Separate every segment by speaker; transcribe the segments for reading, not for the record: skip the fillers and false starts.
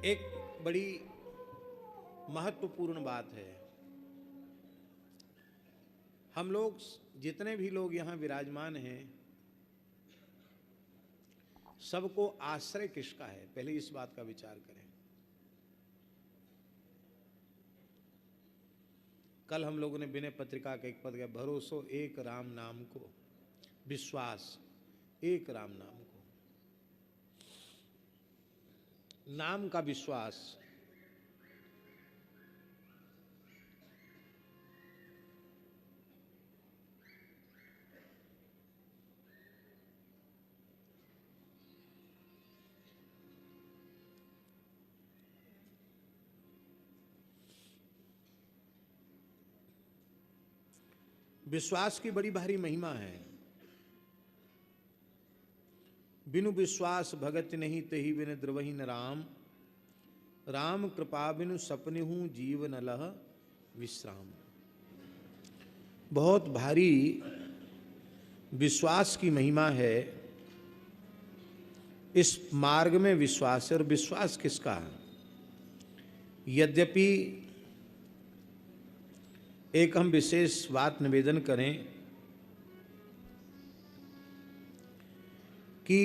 Speaker 1: एक बड़ी महत्वपूर्ण बात है। हम लोग जितने भी लोग यहाँ विराजमान हैं, सबको आश्रय किसका है, पहले इस बात का विचार करें। कल हम लोगों ने विनय पत्रिका का एक पद किया, भरोसो एक राम नाम को, विश्वास एक राम नाम को, नाम का विश्वास। विश्वास की बड़ी भारी महिमा है। बिनु विश्वास भगत नहीं तेहि बिन द्रवहि न राम, राम कृपा बिनु सपने हूँ जीव न लह विश्राम। बहुत भारी विश्वास की महिमा है। इस मार्ग में विश्वास है। और विश्वास किसका है? यद्यपि एक हम विशेष बात निवेदन करें कि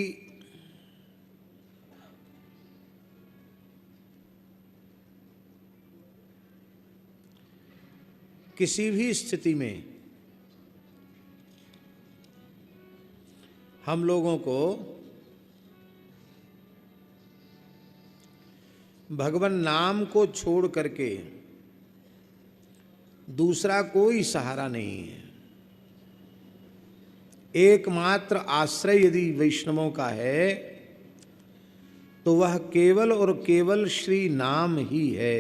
Speaker 1: किसी भी स्थिति में हम लोगों को भगवान नाम को छोड़ करके दूसरा कोई सहारा नहीं है। एकमात्र आश्रय यदि वैष्णवों का है तो वह केवल और केवल श्री नाम ही है।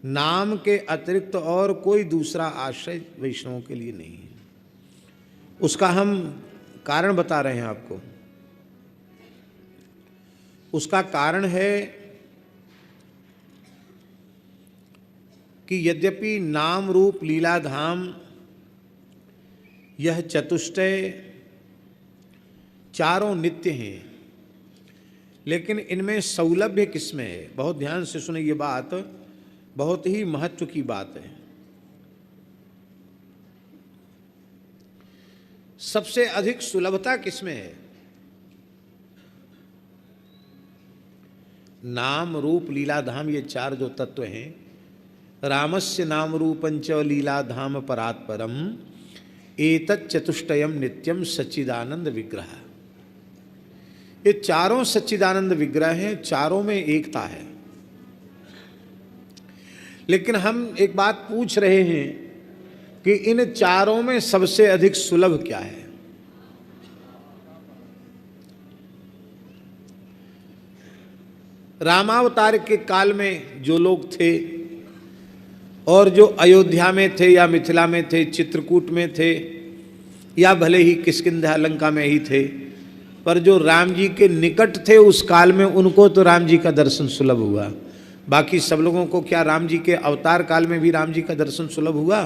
Speaker 1: नाम के अतिरिक्त और कोई दूसरा आश्रय वैष्णवों के लिए नहीं है। उसका हम कारण बता रहे हैं आपको। उसका कारण है कि यद्यपि नाम रूप लीला धाम यह चतुष्टय चारों नित्य हैं, लेकिन इनमें सौलभ्य किसमें है? बहुत ध्यान से सुने, ये बात बहुत ही महत्व की बात है। सबसे अधिक सुलभता किसमें है? नाम रूप लीला धाम, ये चार जो तत्व हैं, रामस्य नाम रूपंच लीला धाम परात्परम एतत् चतुष्टयम नित्यम सच्चिदानंद विग्रह। ये चारों सच्चिदानंद विग्रह हैं, चारों में एकता है। लेकिन हम एक बात पूछ रहे हैं कि इन चारों में सबसे अधिक सुलभ क्या है? रामावतार के काल में जो लोग थे और जो अयोध्या में थे या मिथिला में थे, चित्रकूट में थे या भले ही किष्किंधा लंका में ही थे, पर जो राम जी के निकट थे उस काल में, उनको तो राम जी का दर्शन सुलभ हुआ। बाकी सब लोगों को क्या राम जी के अवतार काल में भी राम जी का दर्शन सुलभ हुआ?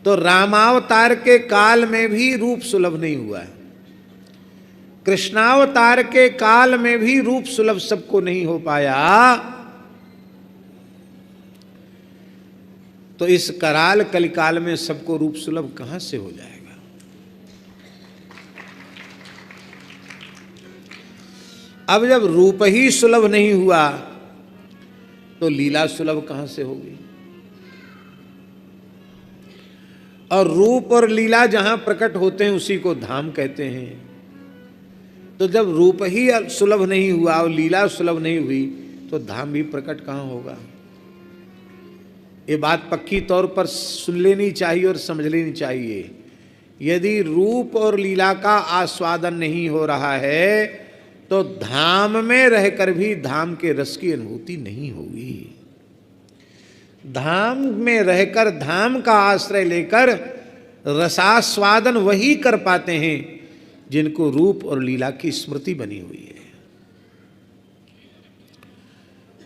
Speaker 1: तो रामावतार के काल में भी रूप सुलभ नहीं हुआ है। कृष्णावतार के काल में भी रूप सुलभ सबको नहीं हो पाया। तो इस कराल कलिकाल में सबको रूप सुलभ कहां से हो जाएगा? अब जब रूप ही सुलभ नहीं हुआ तो लीला सुलभ कहां से होगी? और रूप और लीला जहां प्रकट होते हैं उसी को धाम कहते हैं। तो जब रूप ही सुलभ नहीं हुआ और लीला सुलभ नहीं हुई तो धाम भी प्रकट कहां होगा? ये बात पक्की तौर पर सुन लेनी चाहिए और समझ लेनी चाहिए। यदि रूप और लीला का आस्वादन नहीं हो रहा है तो धाम में रहकर भी धाम के रस की अनुभूति नहीं होगी। धाम में रहकर, धाम का आश्रय लेकर रसास्वादन वही कर पाते हैं जिनको रूप और लीला की स्मृति बनी हुई है।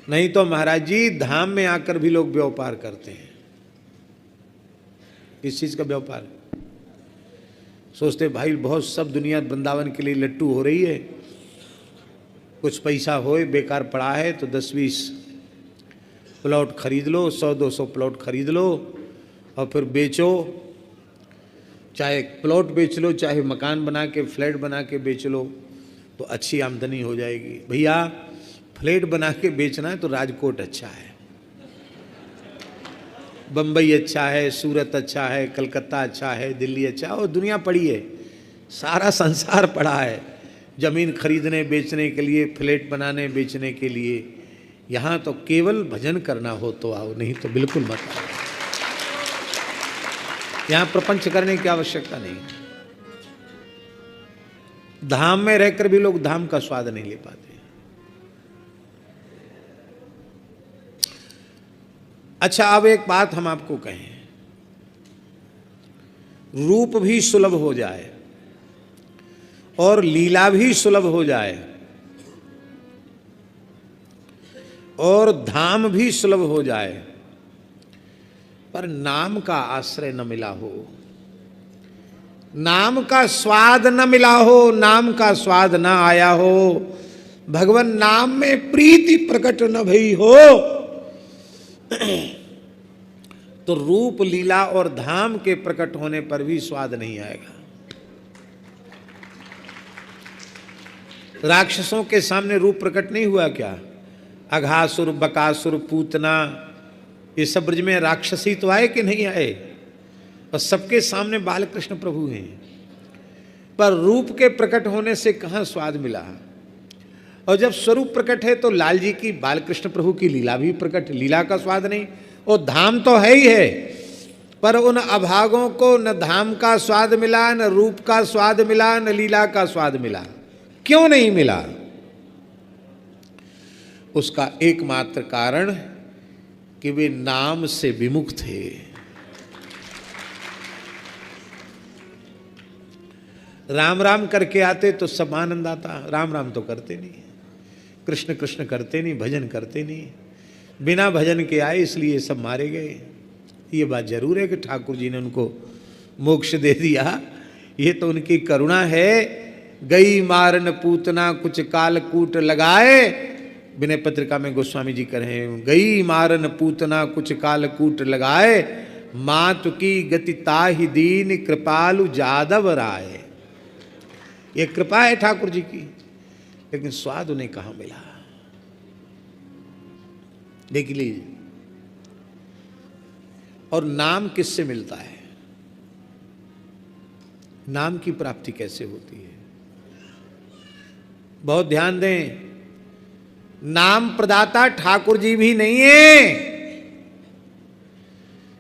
Speaker 1: नहीं तो महाराज जी, धाम में आकर भी लोग व्यापार करते हैं। किस चीज का व्यापार? सोचते भाई बहुत सब दुनिया वृंदावन के लिए लट्टू हो रही है, कुछ पैसा होए बेकार पड़ा है तो 10-20 प्लॉट खरीद लो, 100-200 प्लॉट खरीद लो और फिर बेचो। चाहे प्लॉट बेच लो, चाहे मकान बना के फ्लैट बना के बेच लो, तो अच्छी आमदनी हो जाएगी। भैया फ्लैट बना के बेचना है तो राजकोट अच्छा है, बम्बई अच्छा है, सूरत अच्छा है, कलकत्ता अच्छा है, दिल्ली अच्छा है, और दुनिया पड़ी है, सारा संसार पड़ा है जमीन खरीदने बेचने के लिए, फ्लैट बनाने बेचने के लिए। यहाँ तो केवल भजन करना हो तो आओ, नहीं तो बिल्कुल मत आओ। यहाँ प्रपंच करने की आवश्यकता नहीं। धाम में रहकर भी लोग धाम का स्वाद नहीं ले पाते। अच्छा, अब एक बात हम आपको कहें, रूप भी सुलभ हो जाए और लीला भी सुलभ हो जाए और धाम भी सुलभ हो जाए, पर नाम का आश्रय न मिला हो, नाम का स्वाद न मिला हो, नाम का स्वाद न आया हो, भगवान नाम में प्रीति प्रकट न भई हो, तो रूप लीला और धाम के प्रकट होने पर भी स्वाद नहीं आएगा। राक्षसों के सामने रूप प्रकट नहीं हुआ क्या? अघासुर, बकासुर, पूतना, ये सब ब्रज में राक्षसी तो आए कि नहीं आए? और सबके सामने बालकृष्ण प्रभु हैं, पर रूप के प्रकट होने से कहाँ स्वाद मिला? और जब स्वरूप प्रकट है तो लाल जी की, बालकृष्ण प्रभु की लीला भी प्रकट, लीला का स्वाद नहीं। और धाम तो है ही है, पर उन अभागों को न धाम का स्वाद मिला, न रूप का स्वाद मिला, न लीला का स्वाद मिला। क्यों नहीं मिला? उसका एकमात्र कारण कि वे नाम से विमुख थे। राम राम करके आते तो सब आनंद आता, राम राम तो करते नहीं, कृष्ण कृष्ण करते नहीं, भजन करते नहीं, बिना भजन के आए इसलिए सब मारे गए। ये बात जरूर है कि ठाकुर जी ने उनको मोक्ष दे दिया, ये तो उनकी करुणा है। गई मारन पूतना कुछ कालकूट लगाए, विनय पत्रिका में गोस्वामी जी कह रहे हैं, गई मारन पूतना कुछ कालकूट लगाए, मातु की गति ताहि दीन कृपालु जादव राय। ये कृपा है ठाकुर जी की, लेकिन स्वाद उन्हें कहां मिला? देख लीजिए। और नाम किससे मिलता है? नाम की प्राप्ति कैसे होती है? बहुत ध्यान दें, नाम प्रदाता ठाकुर जी भी नहीं है।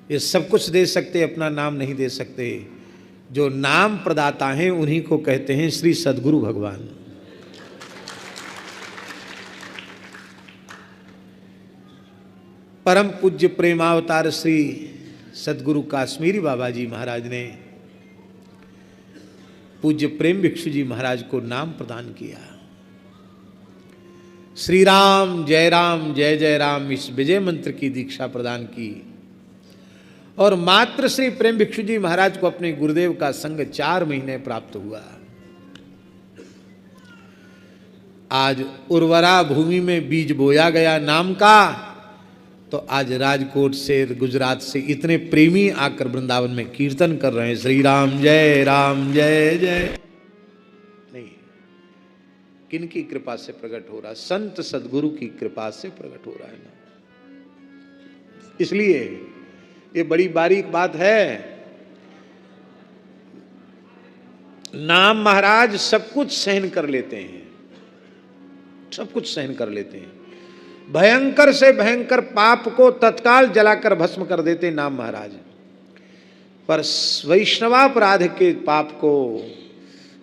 Speaker 1: ये सब कुछ दे सकते, अपना नाम नहीं दे सकते। जो नाम प्रदाता हैं उन्हीं को कहते हैं श्री सद्गुरु भगवान। परम पूज्य प्रेमावतार श्री सद्गुरु काश्मीरी बाबा जी महाराज ने पूज्य प्रेम भिक्षु जी महाराज को नाम प्रदान किया। श्री राम जय जय राम, इस विजय मंत्र की दीक्षा प्रदान की। और मात्र श्री प्रेम भिक्षु जी महाराज को अपने गुरुदेव का संग 4 महीने प्राप्त हुआ। आज उर्वरा भूमि में बीज बोया गया नाम का, तो आज राजकोट से, गुजरात से इतने प्रेमी आकर वृंदावन में कीर्तन कर रहे हैं, श्री राम जय जय। नहीं, किनकी कृपा से प्रकट हो रहा? संत सदगुरु की कृपा से प्रकट हो रहा है ना। इसलिए ये बड़ी बारीक बात है। नाम महाराज सब कुछ सहन कर लेते हैं, सब कुछ सहन कर लेते हैं। भयंकर से भयंकर पाप को तत्काल जलाकर भस्म कर देते नाम महाराज, पर वैष्णवापराध के पाप को,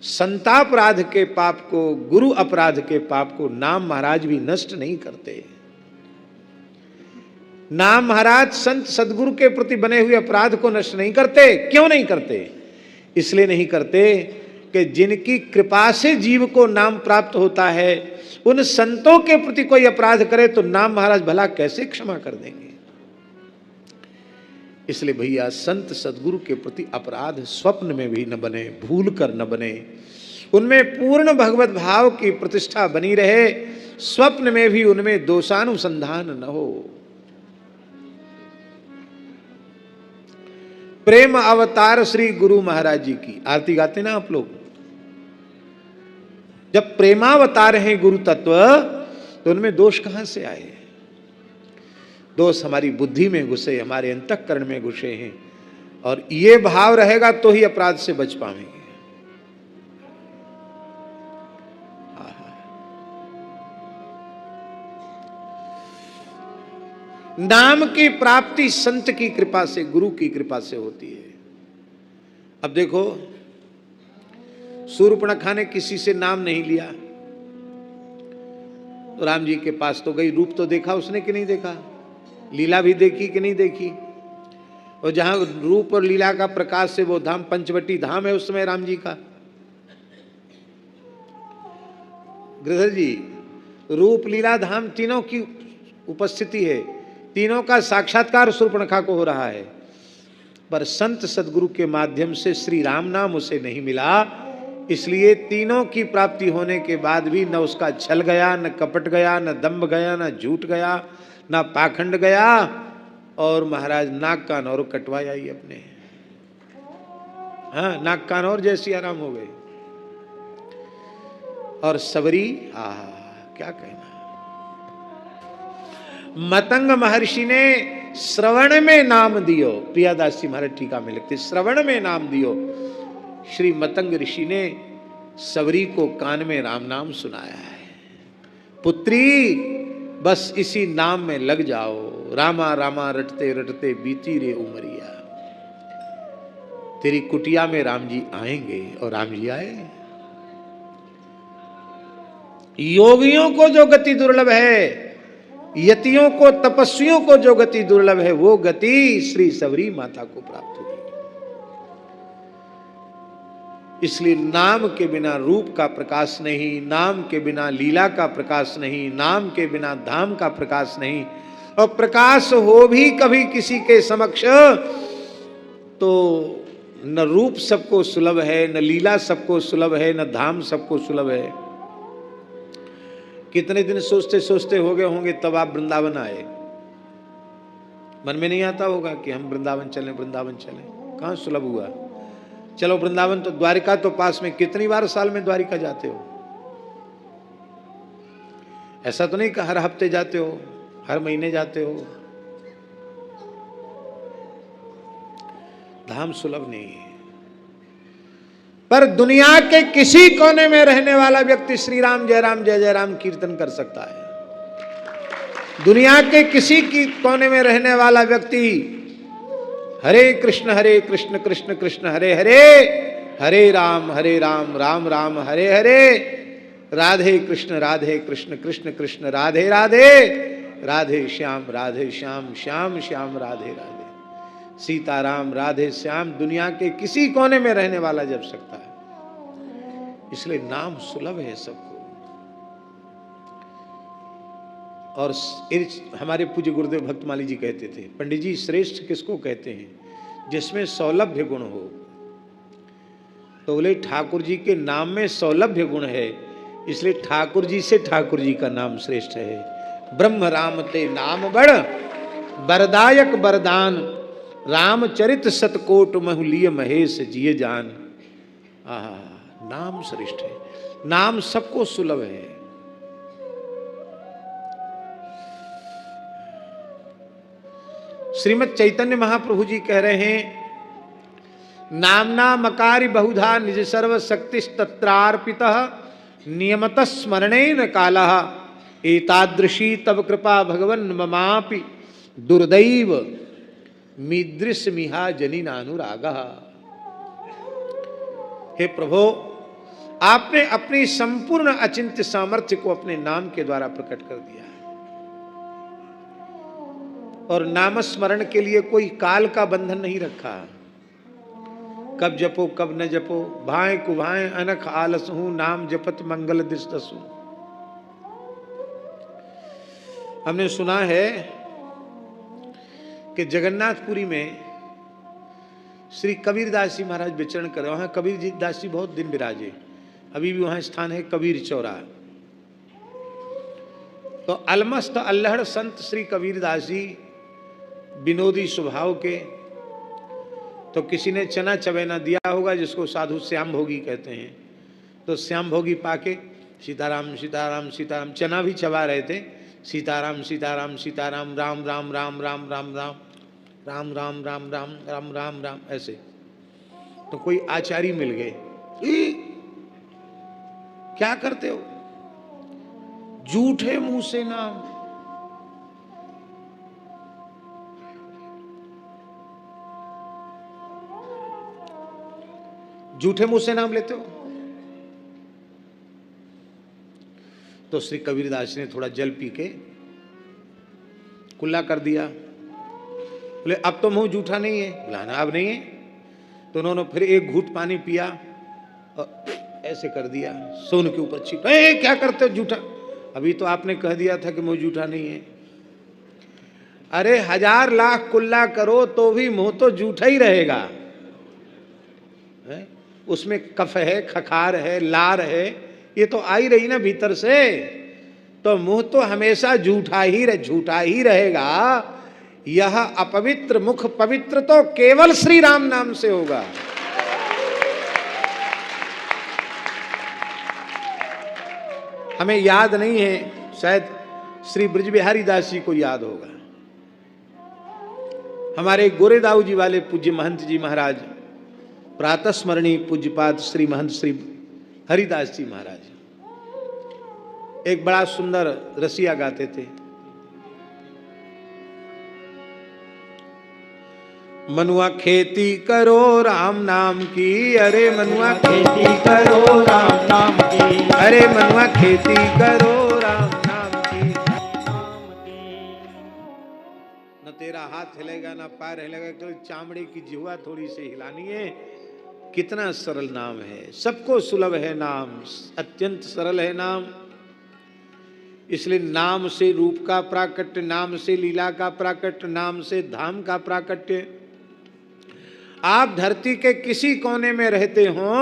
Speaker 1: संतापराध के पाप को, गुरु अपराध के पाप को नाम महाराज भी नष्ट नहीं करते। नाम महाराज संत सदगुरु के प्रति बने हुए अपराध को नष्ट नहीं करते। क्यों नहीं करते? इसलिए नहीं करते कि जिनकी कृपा से जीव को नाम प्राप्त होता है, उन संतों के प्रति कोई अपराध करे तो नाम महाराज भला कैसे क्षमा कर देंगे? इसलिए भैया संत सदगुरु के प्रति अपराध स्वप्न में भी न बने, भूल कर न बने। उनमें पूर्ण भगवत भाव की प्रतिष्ठा बनी रहे, स्वप्न में भी उनमें दोषानुसंधान न हो। प्रेम अवतार श्री गुरु महाराज जी की आरती गाते ना आप लोग। जब प्रेमावतार हैं गुरु तत्व, तो उनमें दोष कहां से आए? दोष हमारी बुद्धि में घुसे, हमारे अंतःकरण में घुसे हैं, और ये भाव रहेगा तो ही अपराध से बच पाएंगे। नाम की प्राप्ति संत की कृपा से, गुरु की कृपा से होती है। अब देखो, शूर्पणखा ने किसी से नाम नहीं लिया, तो राम जी के पास तो गई, रूप तो देखा उसने कि नहीं देखा, लीला भी देखी कि नहीं देखी। और जहां रूप और लीला का प्रकाश से वो धाम पंचवटी धाम है उस समय राम जी का। गिरधर जी, रूप लीला धाम तीनों की उपस्थिति है, तीनों का साक्षात्कार शूर्पणखा को हो रहा है, पर संत सदगुरु के माध्यम से श्री राम नाम उसे नहीं मिला, इसलिए तीनों की प्राप्ति होने के बाद भी न उसका छल गया, न कपट गया, न दंभ गया, न झूठ गया, न पाखंड गया, और महाराज नाक कान और कटवाया ही अपने। हाँ, नाक कान और जैसी आराम हो गए। और सबरी, क्या कहना। मतंग महर्षि ने श्रवण में नाम दियो, प्रियादास जी महाराज टीका में लिखते, श्रवण में नाम दियो। श्री मतंग ऋषि ने सबरी को कान में राम नाम सुनाया है। पुत्री, बस इसी नाम में लग जाओ, रामा रामा रटते रटते बीती रे उमरिया। तेरी कुटिया में राम जी आएंगे, और राम जी आए। योगियों को जो गति दुर्लभ है, यतियों को, तपस्वियों को जो गति दुर्लभ है, वो गति श्री सबरी माता को प्राप्त हुई। इसलिए नाम के बिना रूप का प्रकाश नहीं, नाम के बिना लीला का प्रकाश नहीं, नाम के बिना धाम का प्रकाश नहीं। और प्रकाश हो भी कभी किसी के समक्ष, तो न रूप सबको सुलभ है, न लीला सबको सुलभ है, न धाम सबको सुलभ है। कितने दिन सोचते सोचते हो गए होंगे तब आप वृंदावन आए। मन में नहीं आता होगा कि हम वृंदावन चलें, वृंदावन चलें। कहां सुलभ हुआ? चलो वृंदावन तो, द्वारिका तो पास में, कितनी बार साल में द्वारिका जाते हो? ऐसा तो नहीं कि हर हफ्ते जाते हो, हर महीने जाते हो। धाम सुलभ नहीं है। पर दुनिया के किसी कोने में रहने वाला व्यक्ति श्री राम जय जय राम कीर्तन कर सकता है। दुनिया के किसी की कोने में रहने वाला व्यक्ति हरे कृष्ण कृष्ण कृष्ण हरे हरे, हरे राम राम राम हरे हरे, राधे कृष्ण कृष्ण कृष्ण राधे राधे, राधे श्याम श्याम श्याम राधे राधे, सीताराम राधे श्याम, दुनिया के किसी कोने में रहने वाला जप सकता है। इसलिए नाम सुलभ है सबको। और हमारे पूज्य गुरुदेव भक्तमाली जी कहते थे, पंडित जी श्रेष्ठ किसको कहते हैं? जिसमें सौलभ्य गुण हो। तो बोले ठाकुर जी के नाम में सौलभ्य गुण है, इसलिए ठाकुर जी से ठाकुर जी का नाम श्रेष्ठ है। ब्रह्म राम ते नाम बड़ बरदायक बरदान, रामचरित सतकोट महुलिय महेश जिय जान। नाम श्रेष्ठ है, नाम सबको सुलभ है। श्रीमद् चैतन्य महाप्रभु जी कह रहे हैं, नामना मकारी बहुधा निज सर्व शक्ति तत्रार्पितः नियमत स्मरणेन कालः, एतादृशी तब कृपा भगवन् ममापि दुर्दैव मीदृश मिहा जनी नानुरागः। हे प्रभु, आपने अपनी संपूर्ण अचिंत्य सामर्थ्य को अपने नाम के द्वारा प्रकट कर दिया है। और नामस्मरण के लिए कोई काल का बंधन नहीं रखा। कब जपो कब न जपो, भाएं कुभाएं अनख आलस हूं, नाम जपत मंगल दिसदसु। हमने सुना है कि जगन्नाथपुरी में श्री कबीरदास जी महाराज विचरण कर, वहां कबीर दास जी बहुत दिन विराजे। अभी भी वहां स्थान है कबीर चौराहा। तो अलमस्त अल्हड़ संत श्री कबीरदास जी विनोदी स्वभाव के, तो किसी ने चना चबेना दिया होगा जिसको साधु श्याम भोगी कहते हैं, तो श्याम भोगी पाके सीताराम सीताराम सीताराम चना भी चबा रहे थे, सीताराम सीताराम सीताराम राम राम राम राम राम राम राम राम राम राम राम राम राम ऐसे। तो कोई आचार्य मिल गए, क्या करते हो, झूठे मुंह से नाम, झूठे मुंह से नाम लेते हो। तो श्री कबीरदास ने थोड़ा जल पी के कुल्ला कर दिया, बोले अब तो मुंह झूठा नहीं है, बोला ना अब नहीं है। तो उन्होंने फिर एक घूंट पानी पिया और ऐसे कर दिया, सोन के ऊपर छिप, क्या करते हो झूठा, अभी तो आपने कह दिया था कि मुंह झूठा नहीं है। अरे 1000 लाख कुल्ला करो तो भी मुंह तो झूठा ही रहेगा है? उसमें कफ है, खखार है, लार है, ये तो आ ही रही ना भीतर से, तो मुंह तो हमेशा झूठा ही रहेगा। यह अपवित्र मुख पवित्र तो केवल श्री राम नाम से होगा। हमें याद नहीं है, शायद श्री ब्रजबिहारी दास जी को याद होगा, हमारे गोरेदाऊ जी वाले पूज्य महंत जी महाराज, प्रातः स्मरणीय पूज्यपाद श्री महंत श्री हरिदास जी महाराज एक बड़ा सुंदर रसिया गाते थे। मनुआ खेती करो राम नाम की, अरे मनुआ खेती करो राम नाम की, अरे मनुआ खेती करो राम नाम की। न तेरा हाथ हिलेगा न पैर हिलेगा, तो चामड़े की जिह्वा थोड़ी सी हिलानी है। कितना सरल नाम है, सबको सुलभ है नाम, अत्यंत सरल है नाम। इसलिए नाम से रूप का प्राकट्य, नाम से लीला का प्राकट्य, नाम से धाम का प्राकट्य। आप धरती के किसी कोने में रहते हो,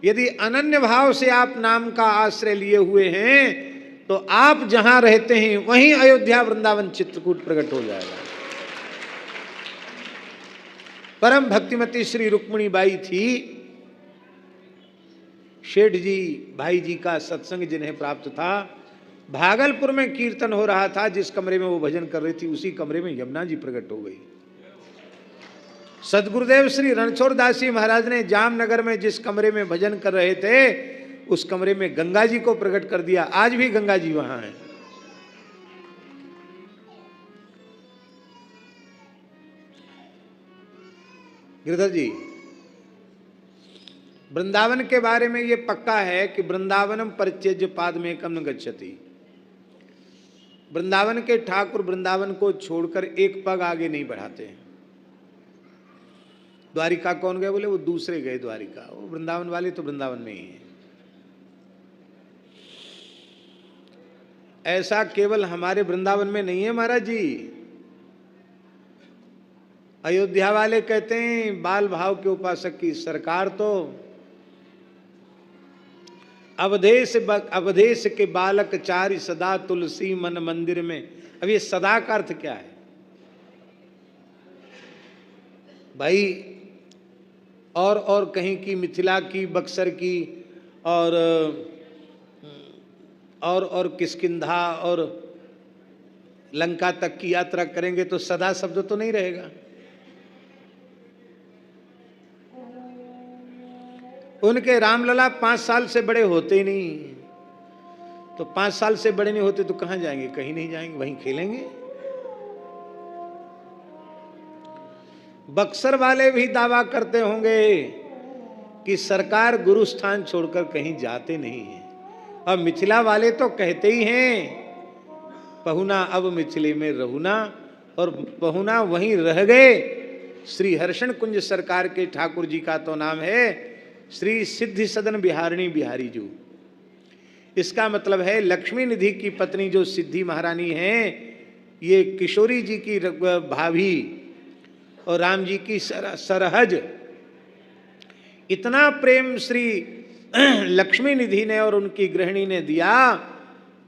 Speaker 1: यदि अनन्य भाव से आप नाम का आश्रय लिए हुए हैं, तो आप जहां रहते हैं वहीं अयोध्या वृंदावन चित्रकूट प्रकट हो जाएगा। परम भक्तिमती श्री रुक्मिणी बाई थी, शेठ जी भाई जी का सत्संग जिन्हें प्राप्त था। भागलपुर में कीर्तन हो रहा था, जिस कमरे में वो भजन कर रही थी उसी कमरे में यमुना जी प्रकट हो गई। सदगुरुदेव श्री रणछोड़ दास जी महाराज ने जामनगर में जिस कमरे में भजन कर रहे थे, उस कमरे में गंगा जी को प्रकट कर दिया। आज भी गंगा जी वहां है। गिरधर जी, वृंदावन के बारे में ये पक्का है कि वृंदावनम परित्यज्य पादमेकम न गच्छति। वृंदावन के ठाकुर वृंदावन को छोड़कर एक पग आगे नहीं बढ़ाते हैं। द्वारिका कौन गए, बोले वो दूसरे गए द्वारिका, वो वृंदावन वाले तो वृंदावन में ही है। ऐसा केवल हमारे वृंदावन में नहीं है महाराज जी। अयोध्या वाले कहते हैं बाल भाव के उपासक की सरकार तो अवधेश के बालक चारि सदा तुलसी मन मंदिर में। अब ये सदा का अर्थ क्या है भाई? और कहीं की, मिथिला की, बक्सर की और किष्किंधा और लंका तक की यात्रा करेंगे तो सदा शब्द तो नहीं रहेगा। उनके रामलला 5 साल से बड़े होते ही नहीं, तो 5 साल से बड़े नहीं होते तो कहां जाएंगे? कहीं नहीं जाएंगे, वहीं खेलेंगे। बक्सर वाले भी दावा करते होंगे कि सरकार गुरु स्थान छोड़कर कहीं जाते नहीं हैं, और मिथिला वाले तो कहते ही हैं पहुना अब मिथिले में रहुना, और पहुना वहीं रह गए। श्री हर्षण कुंज सरकार के ठाकुर जी का तो नाम है श्री सिद्धि सदन बिहारिणी बिहारी जू। इसका मतलब है लक्ष्मी निधि की पत्नी जो सिद्धि महारानी हैं, ये किशोरी जी की भाभी और राम जी की सरहज। इतना प्रेम श्री लक्ष्मी निधि ने और उनकी गृहिणी ने दिया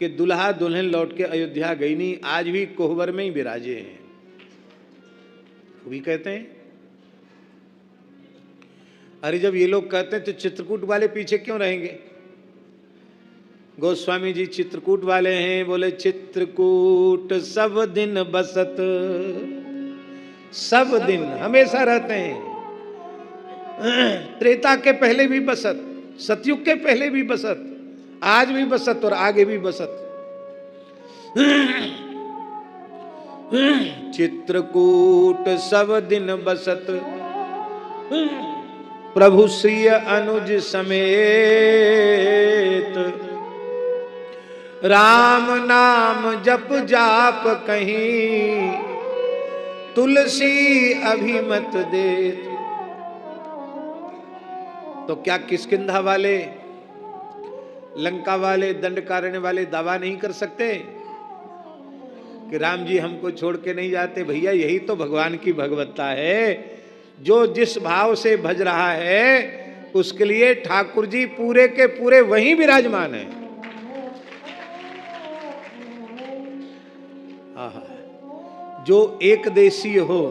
Speaker 1: कि दुल्हा दुल्हन लौट के अयोध्या गई नहीं, आज भी कोहबर में ही विराजे हैं। वो भी कहते हैं, अरे जब ये लोग कहते हैं तो चित्रकूट वाले पीछे क्यों रहेंगे? गोस्वामी जी चित्रकूट वाले हैं, बोले चित्रकूट सब दिन बसत, सब दिन हमेशा रहते हैं। त्रेता के पहले भी बसत, सतयुग के पहले भी बसत, आज भी बसत और आगे भी बसत। चित्रकूट सब दिन बसत, प्रभु श्री अनुज समेत, राम नाम जप जाप कहीं, तुलसी अभिमत देत। तो क्या किष्किंधा वाले, लंका वाले, दंडकारण्य वाले दावा नहीं कर सकते कि राम जी हमको छोड़ के नहीं जाते? भैया यही तो भगवान की भगवत्ता है। जो जिस भाव से भज रहा है उसके लिए ठाकुर जी पूरे के पूरे वहीं विराजमान है। जो एक देशीय हो,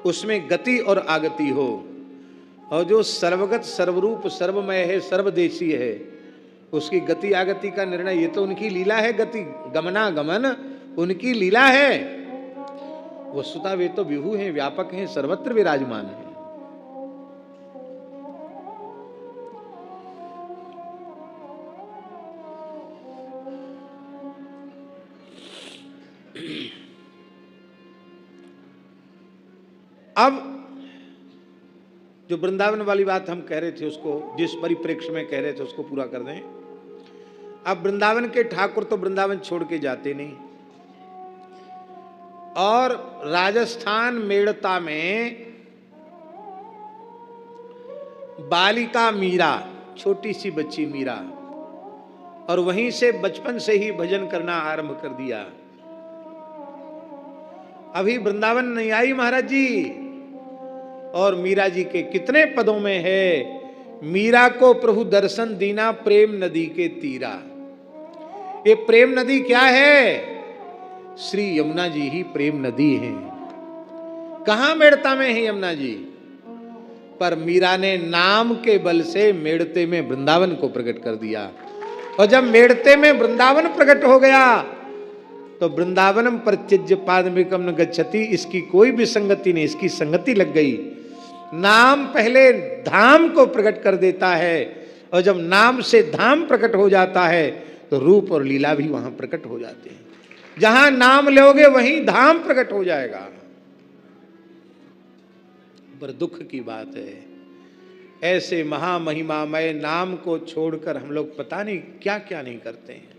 Speaker 1: उसमें गति और आगति हो, और जो सर्वगत सर्वरूप सर्वमय है, सर्वदेशीय है, उसकी गति आगति का निर्णय ये तो उनकी लीला है। गति गमनागमन उनकी लीला है। वस्तुतः वे तो विभु हैं, व्यापक हैं, सर्वत्र विराजमान हैं। अब जो वृंदावन वाली बात हम कह रहे थे, उसको जिस परिप्रेक्ष्य में कह रहे थे उसको पूरा कर दें। अब वृंदावन के ठाकुर तो वृंदावन छोड़ के जाते नहीं, और राजस्थान मेड़ता में बालिका मीरा, छोटी सी बच्ची मीरा, और वहीं से बचपन से ही भजन करना आरंभ कर दिया। अभी वृंदावन नहीं आई महाराज जी, और मीरा जी के कितने पदों में है, मीरा को प्रभु दर्शन दीना प्रेम नदी के तीरा। ये प्रेम नदी क्या है? श्री यमुना जी ही प्रेम नदी है। कहां मेड़ता में है यमुना जी? पर मीरा ने नाम के बल से मेड़ते में वृंदावन को प्रकट कर दिया, और जब मेड़ते में वृंदावन प्रकट हो गया तो वृंदावनम परित्यज्य पादमिकम न गच्छति, इसकी कोई भी संगति नहीं, इसकी संगति लग गई। नाम पहले धाम को प्रकट कर देता है, और जब नाम से धाम प्रकट हो जाता है तो रूप और लीला भी वहां प्रकट हो जाते हैं। जहां नाम लोगे वहीं धाम प्रकट हो जाएगा। पर दुख की बात है, ऐसे महामहिमामय नाम को छोड़कर हम लोग पता नहीं क्या क्या नहीं करते हैं।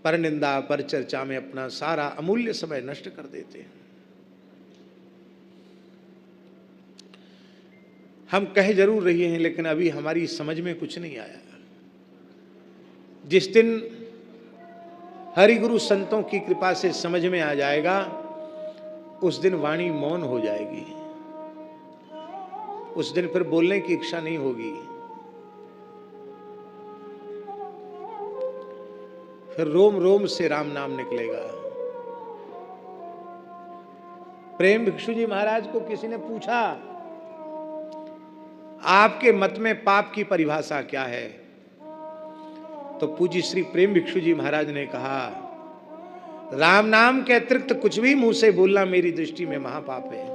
Speaker 1: पर निंदा पर चर्चा में अपना सारा अमूल्य समय नष्ट कर देते हैं। हम कह जरूर रही हैं, लेकिन अभी हमारी समझ में कुछ नहीं आया। जिस दिन हरि गुरु संतों की कृपा से समझ में आ जाएगा, उस दिन वाणी मौन हो जाएगी, उस दिन फिर बोलने की इच्छा नहीं होगी, फिर रोम रोम से राम नाम निकलेगा। प्रेम भिक्षु जी महाराज को किसी ने पूछा, आपके मत में पाप की परिभाषा क्या है? तो पूज्य श्री प्रेम भिक्षु जी महाराज ने कहा, राम नाम के अतिरिक्त कुछ भी मुंह से बोलना मेरी दृष्टि में महापाप है।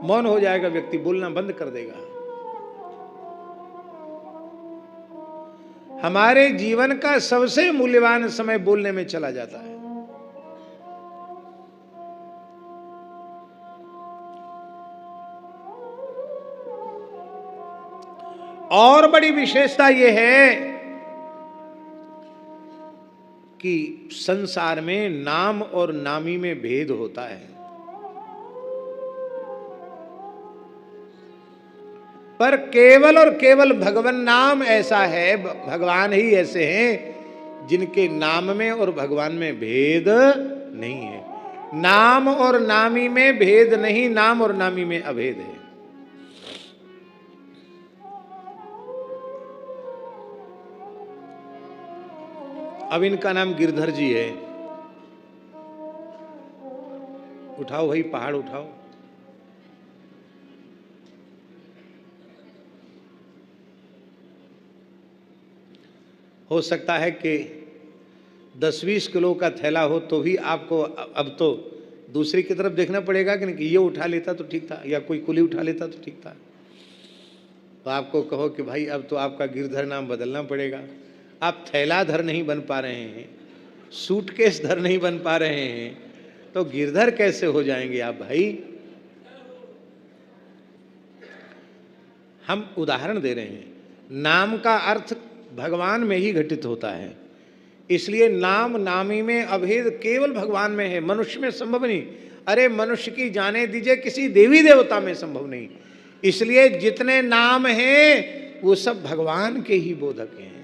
Speaker 1: मौन हो जाएगा व्यक्ति, बोलना बंद कर देगा। हमारे जीवन का सबसे मूल्यवान समय बोलने में चला जाता है। और बड़ी विशेषता यह है कि संसार में नाम और नामी में भेद होता है, पर केवल और केवल भगवान नाम ऐसा है, भगवान ही ऐसे हैं जिनके नाम में और भगवान में भेद नहीं है। नाम और नामी में भेद नहीं, नाम और नामी में अभेद है। अब इनका नाम गिरधर जी है। उठाओ भाई पहाड़ उठाओ। हो सकता है कि 10-20 किलो का थैला हो तो भी आपको अब तो दूसरी की तरफ देखना पड़ेगा कि नहीं, कि ये उठा लेता तो ठीक था, या कोई कुली उठा लेता तो ठीक था। तो आपको कहो कि भाई अब तो आपका गिरधर नाम बदलना पड़ेगा। आप थैलाधर नहीं बन पा रहे हैं, सूटकेस धर नहीं बन पा रहे हैं, तो गिरधर कैसे हो जाएंगे आप भाई? हम उदाहरण दे रहे हैं। नाम का अर्थ भगवान में ही घटित होता है, इसलिए नाम नामी में अभेद केवल भगवान में है, मनुष्य में संभव नहीं। अरे मनुष्य की जाने दीजिए, किसी देवी देवता में संभव नहीं। इसलिए जितने नाम हैं वो सब भगवान के ही बोधक हैं।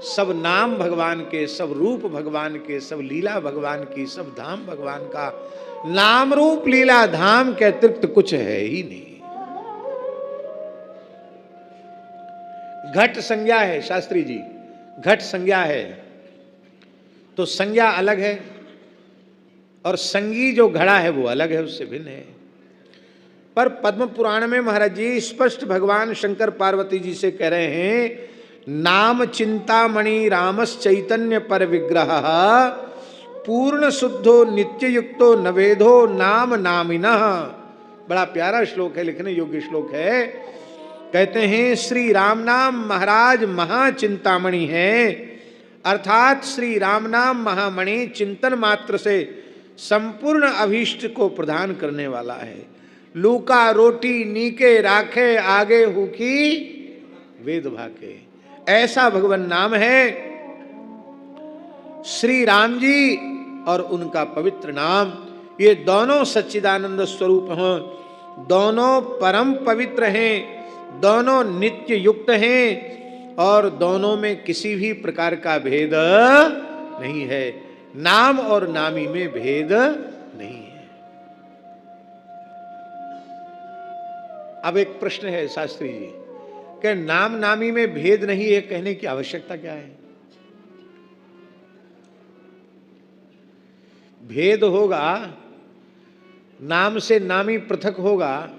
Speaker 1: सब नाम भगवान के, सब रूप भगवान के, सब लीला भगवान की, सब धाम भगवान का। नाम रूप लीला धाम के अतिरिक्त कुछ है ही नहीं। घट संज्ञा है शास्त्री जी, घट संज्ञा है तो संज्ञा अलग है, और संगी जो घड़ा है वो अलग है, उससे भिन्न है। पर पद्म पुराण में महाराज जी स्पष्ट भगवान शंकर पार्वती जी से कह रहे हैं, नाम चिंतामणि रामस चैतन्य पर विग्रह पूर्ण शुद्धो नित्य युक्तो नवेदो नाम नामिनः। बड़ा प्यारा श्लोक है, लिखने योग्य श्लोक है। कहते हैं श्री राम नाम महाराज महाचिंतामणि है, अर्थात श्री राम नाम महामणि चिंतन मात्र से संपूर्ण अभीष्ट को प्रदान करने वाला है। लूका रोटी नीके राखे आगे हुकी वेद भाके, ऐसा भगवान नाम है। श्री राम जी और उनका पवित्र नाम, ये दोनों सच्चिदानंद स्वरूप हैं, दोनों परम पवित्र हैं, दोनों नित्य युक्त हैं, और दोनों में किसी भी प्रकार का भेद नहीं है। नाम और नामी में भेद नहीं है। अब एक प्रश्न है शास्त्री जी कि नाम नामी में भेद नहीं है, कहने की आवश्यकता क्या है? भेद होगा, नाम से नामी पृथक होगा,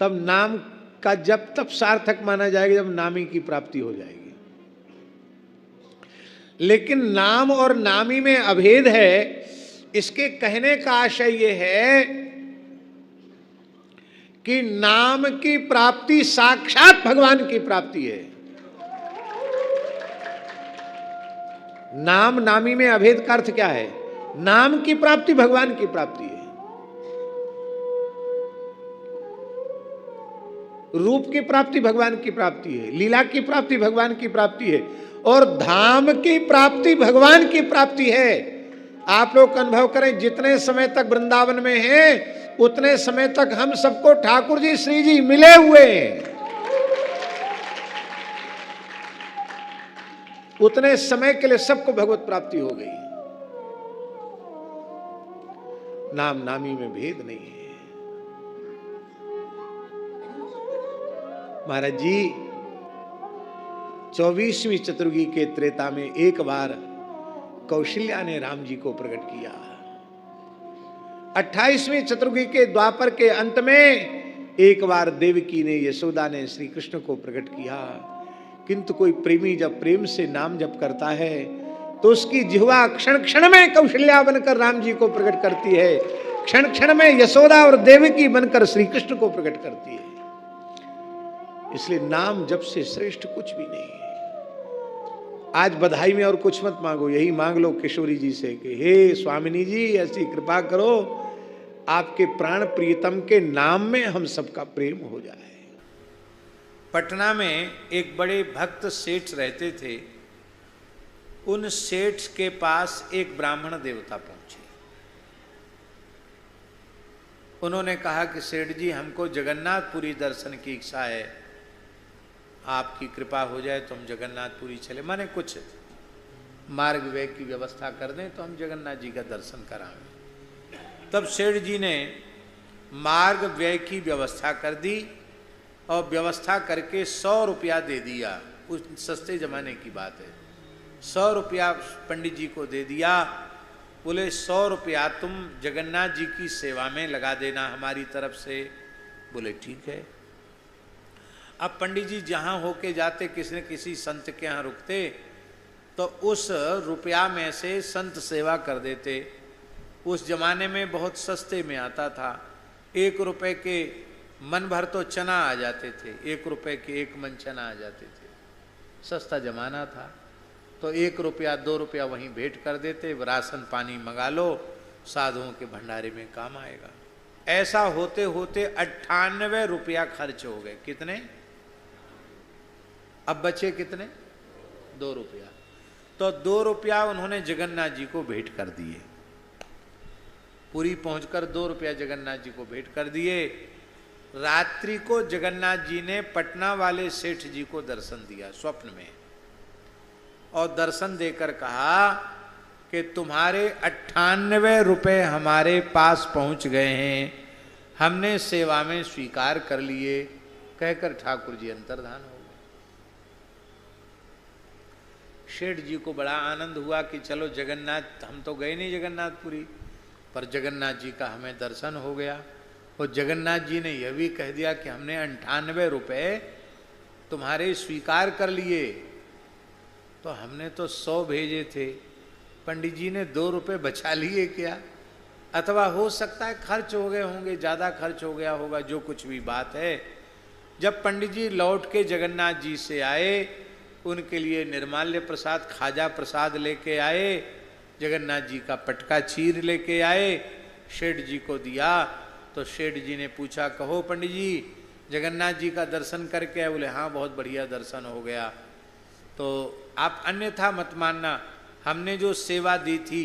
Speaker 1: तब नाम का जब तब सार्थक माना जाएगा जब नामी की प्राप्ति हो जाएगी। लेकिन नाम और नामी में अभेद है, इसके कहने का आशय यह है कि नाम की प्राप्ति साक्षात भगवान की प्राप्ति है। नाम नामी में अभेद का अर्थ क्या है? नाम की प्राप्ति भगवान की प्राप्ति है, रूप की प्राप्ति भगवान की प्राप्ति है, लीला की प्राप्ति भगवान की प्राप्ति है, और धाम की प्राप्ति भगवान की प्राप्ति है। आप लोग अनुभव करें, जितने समय तक वृंदावन में हैं उतने समय तक हम सबको ठाकुर जी श्री जी मिले हुए हैं। उतने समय के लिए सबको भगवत प्राप्ति हो गई। नाम नामी में भेद नहीं है। महाराज जी 24वीं चतुर्युगी के त्रेता में एक बार कौशल्या ने राम जी को प्रकट किया। 28वीं चतुर्युगी के द्वापर के अंत में एक बार देवकी ने, यशोदा ने श्री कृष्ण को प्रकट किया। किंतु कोई प्रेमी जब प्रेम से नाम जप करता है तो उसकी जिह्वा क्षण क्षण में कौशल्या बनकर राम जी को प्रकट करती है, क्षण क्षण में यशोदा और देवकी बनकर श्री कृष्ण को प्रकट करती है। इसलिए नाम जप से श्रेष्ठ कुछ भी नहीं है। आज बधाई में और कुछ मत मांगो, यही मांग लो किशोरी जी से कि हे स्वामिनी जी ऐसी कृपा करो, आपके प्राण प्रियतम के नाम में हम सबका प्रेम हो जाए। पटना में एक बड़े भक्त सेठ रहते थे। उन सेठ के पास एक ब्राह्मण देवता पहुंचे। उन्होंने कहा कि सेठ जी हमको जगन्नाथपुरी दर्शन की इच्छा है, आपकी कृपा हो जाए तो हम जगन्नाथपुरी चले। माने कुछ मार्ग व्यय की व्यवस्था कर दें तो हम जगन्नाथ जी का दर्शन कराएं। तब सेठ जी ने मार्ग व्यय की व्यवस्था कर दी और व्यवस्था करके 100 रुपया दे दिया। उस सस्ते जमाने की बात है। 100 रुपया पंडित जी को दे दिया। बोले 100 रुपया तुम जगन्नाथ जी की सेवा में लगा देना हमारी तरफ से। बोले ठीक है। अब पंडित जी जहाँ होके जाते किसी न किसी संत के यहाँ रुकते तो उस रुपया में से संत सेवा कर देते। उस जमाने में बहुत सस्ते में आता था। 1 रुपए के मन भर तो चना आ जाते थे। 1 रुपए के 1 मन चना आ जाते थे। सस्ता जमाना था। तो 1 रुपया 2 रुपया वहीं भेंट कर देते। राशन पानी मंगा लो, साधुओं के भंडारे में काम आएगा। ऐसा होते होते 98 रुपया खर्च हो गए। कितने? अब बचे कितने? 2 रुपया। तो 2 रुपया उन्होंने जगन्नाथ जी को भेंट कर दिए। पुरी पहुंचकर 2 रुपया जगन्नाथ जी को भेंट कर दिए। रात्रि को जगन्नाथ जी ने पटना वाले सेठ जी को दर्शन दिया स्वप्न में, और दर्शन देकर कहा कि तुम्हारे 98 रुपये हमारे पास पहुंच गए हैं, हमने सेवा में स्वीकार कर लिए। कहकर ठाकुर जी अंतर्धान हो गए। सेठ जी को बड़ा आनंद हुआ कि चलो जगन्नाथ, हम तो गए नहीं जगन्नाथपुरी, पर जगन्नाथ जी का हमें दर्शन हो गया। और जगन्नाथ जी ने यह भी कह दिया कि हमने 98 रुपये तुम्हारे स्वीकार कर लिए। तो हमने तो 100 भेजे थे, पंडित जी ने 2 रुपये बचा लिए क्या? अथवा हो सकता है खर्च हो गए होंगे, ज़्यादा खर्च हो गया होगा, जो कुछ भी बात है। जब पंडित जी लौट के जगन्नाथ जी से आए, उनके लिए निर्माल्य प्रसाद, खाजा प्रसाद लेके आए, जगन्नाथ जी का पटका चीर लेके आए, सेठ जी को दिया। तो सेठ जी ने पूछा, कहो पंडित जी जगन्नाथ जी का दर्शन करके आए? बोले हाँ बहुत बढ़िया दर्शन हो गया। तो आप अन्यथा मत मानना, हमने जो सेवा दी थी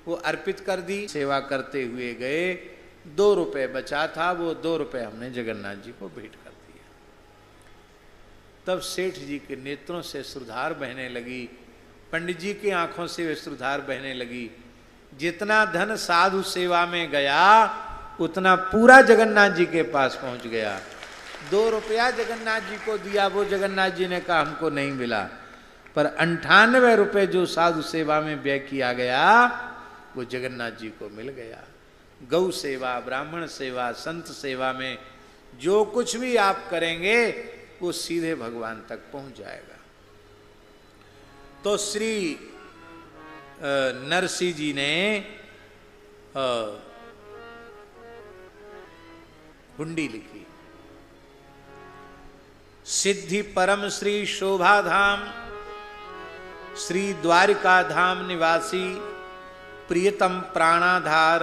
Speaker 1: वो अर्पित कर दी। सेवा करते हुए गए, 2 रुपये बचा था, वो 2 रुपये हमने जगन्नाथ जी को भेंट कर दिया। तब सेठ जी के नेत्रों से श्रुधार बहने लगी, पंडित जी की आंखों से वे श्रुधार बहने लगी। जितना धन साधु सेवा में गया उतना पूरा जगन्नाथ जी के पास पहुंच गया। 2 रुपया जगन्नाथ जी को दिया, वो जगन्नाथ जी ने कहा हमको नहीं मिला, पर 98 रुपये जो साधु सेवा में व्यय किया गया वो जगन्नाथ जी को मिल गया। गौ सेवा, ब्राह्मण सेवा, संत सेवा में जो कुछ भी आप करेंगे वो सीधे भगवान तक पहुंच जाएगा। तो श्री नरसिंह जी ने हुंडी लिखी। सिद्धि परम श्री शोभा धाम, श्री द्वारिका धाम निवासी प्रियतम प्राणाधार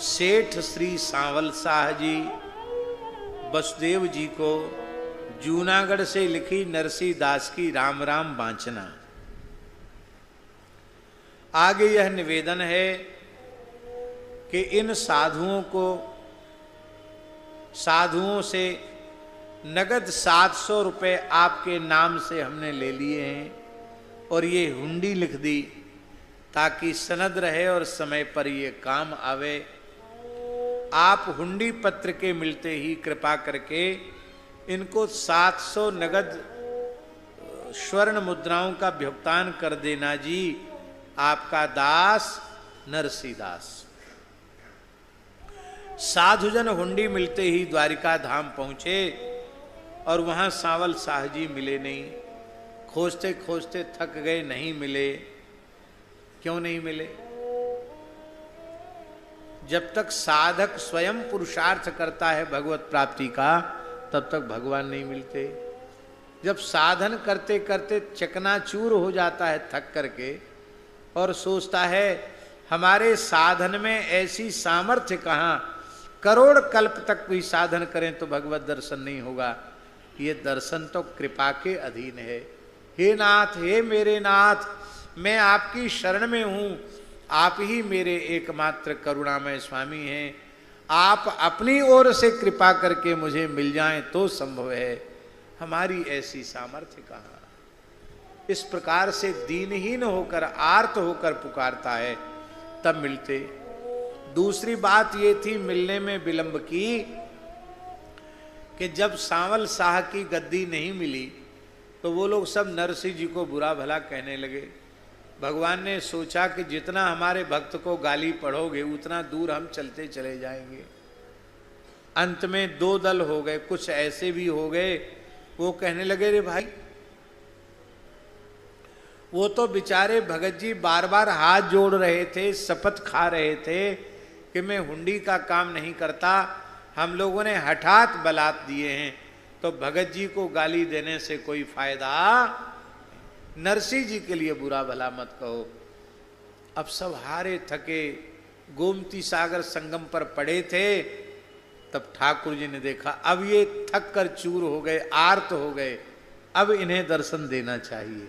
Speaker 1: सेठ श्री सांवल शाह जी वसुदेव जी को जूनागढ़ से लिखी नरसिंह दास की राम राम वांछना। आगे यह निवेदन है कि इन साधुओं से नगद 700 रुपये आपके नाम से हमने ले लिए हैं और ये हुंडी लिख दी ताकि सनद रहे और समय पर ये काम आवे। आप हुंडी पत्र के मिलते ही कृपा करके इनको 700 नगद स्वर्ण मुद्राओं का भुगतान कर देना जी। आपका दास नरसिंह दास। साधुजन हुंडी मिलते ही द्वारिका धाम पहुंचे और वहां सांवल शाह जी मिले नहीं। खोजते खोजते थक गए, नहीं मिले। क्यों नहीं मिले? जब तक साधक स्वयं पुरुषार्थ करता है भगवत प्राप्ति का, तब तक भगवान नहीं मिलते। जब साधन करते करते चकनाचूर हो जाता है थक करके और सोचता है हमारे साधन में ऐसी सामर्थ्य कहाँ, करोड़ कल्प तक भी साधन करें तो भगवत दर्शन नहीं होगा। ये दर्शन तो कृपा के अधीन है। हे नाथ, हे मेरे नाथ, मैं आपकी शरण में हूँ। आप ही मेरे एकमात्र करुणामय स्वामी हैं। आप अपनी ओर से कृपा करके मुझे मिल जाएं तो संभव है। हमारी ऐसी सामर्थ्य कहाँ। इस प्रकार से दीनहीन होकर आर्त होकर पुकारता है तब मिलते। दूसरी बात ये थी मिलने में विलंब की कि जब सांवल शाह की गद्दी नहीं मिली तो वो लोग सब नरसिंह जी को बुरा भला कहने लगे। भगवान ने सोचा कि जितना हमारे भक्त को गाली पढ़ोगे उतना दूर हम चलते चले जाएंगे। अंत में दो दल हो गए, कुछ ऐसे भी हो गए वो कहने लगे रे भाई, वो तो बेचारे भगत जी बार बार हाथ जोड़ रहे थे, शपथ खा रहे थे कि मैं हुंडी का काम नहीं करता, हम लोगों ने हठात बलात दिए हैं, तो भगत जी को गाली देने से कोई फायदा, नरसिंह जी के लिए बुरा भला मत कहो। अब सब हारे थके गोमती सागर संगम पर पड़े थे, तब ठाकुर जी ने देखा अब ये थक कर चूर हो गए, आर्त हो गए, अब इन्हें दर्शन देना चाहिए।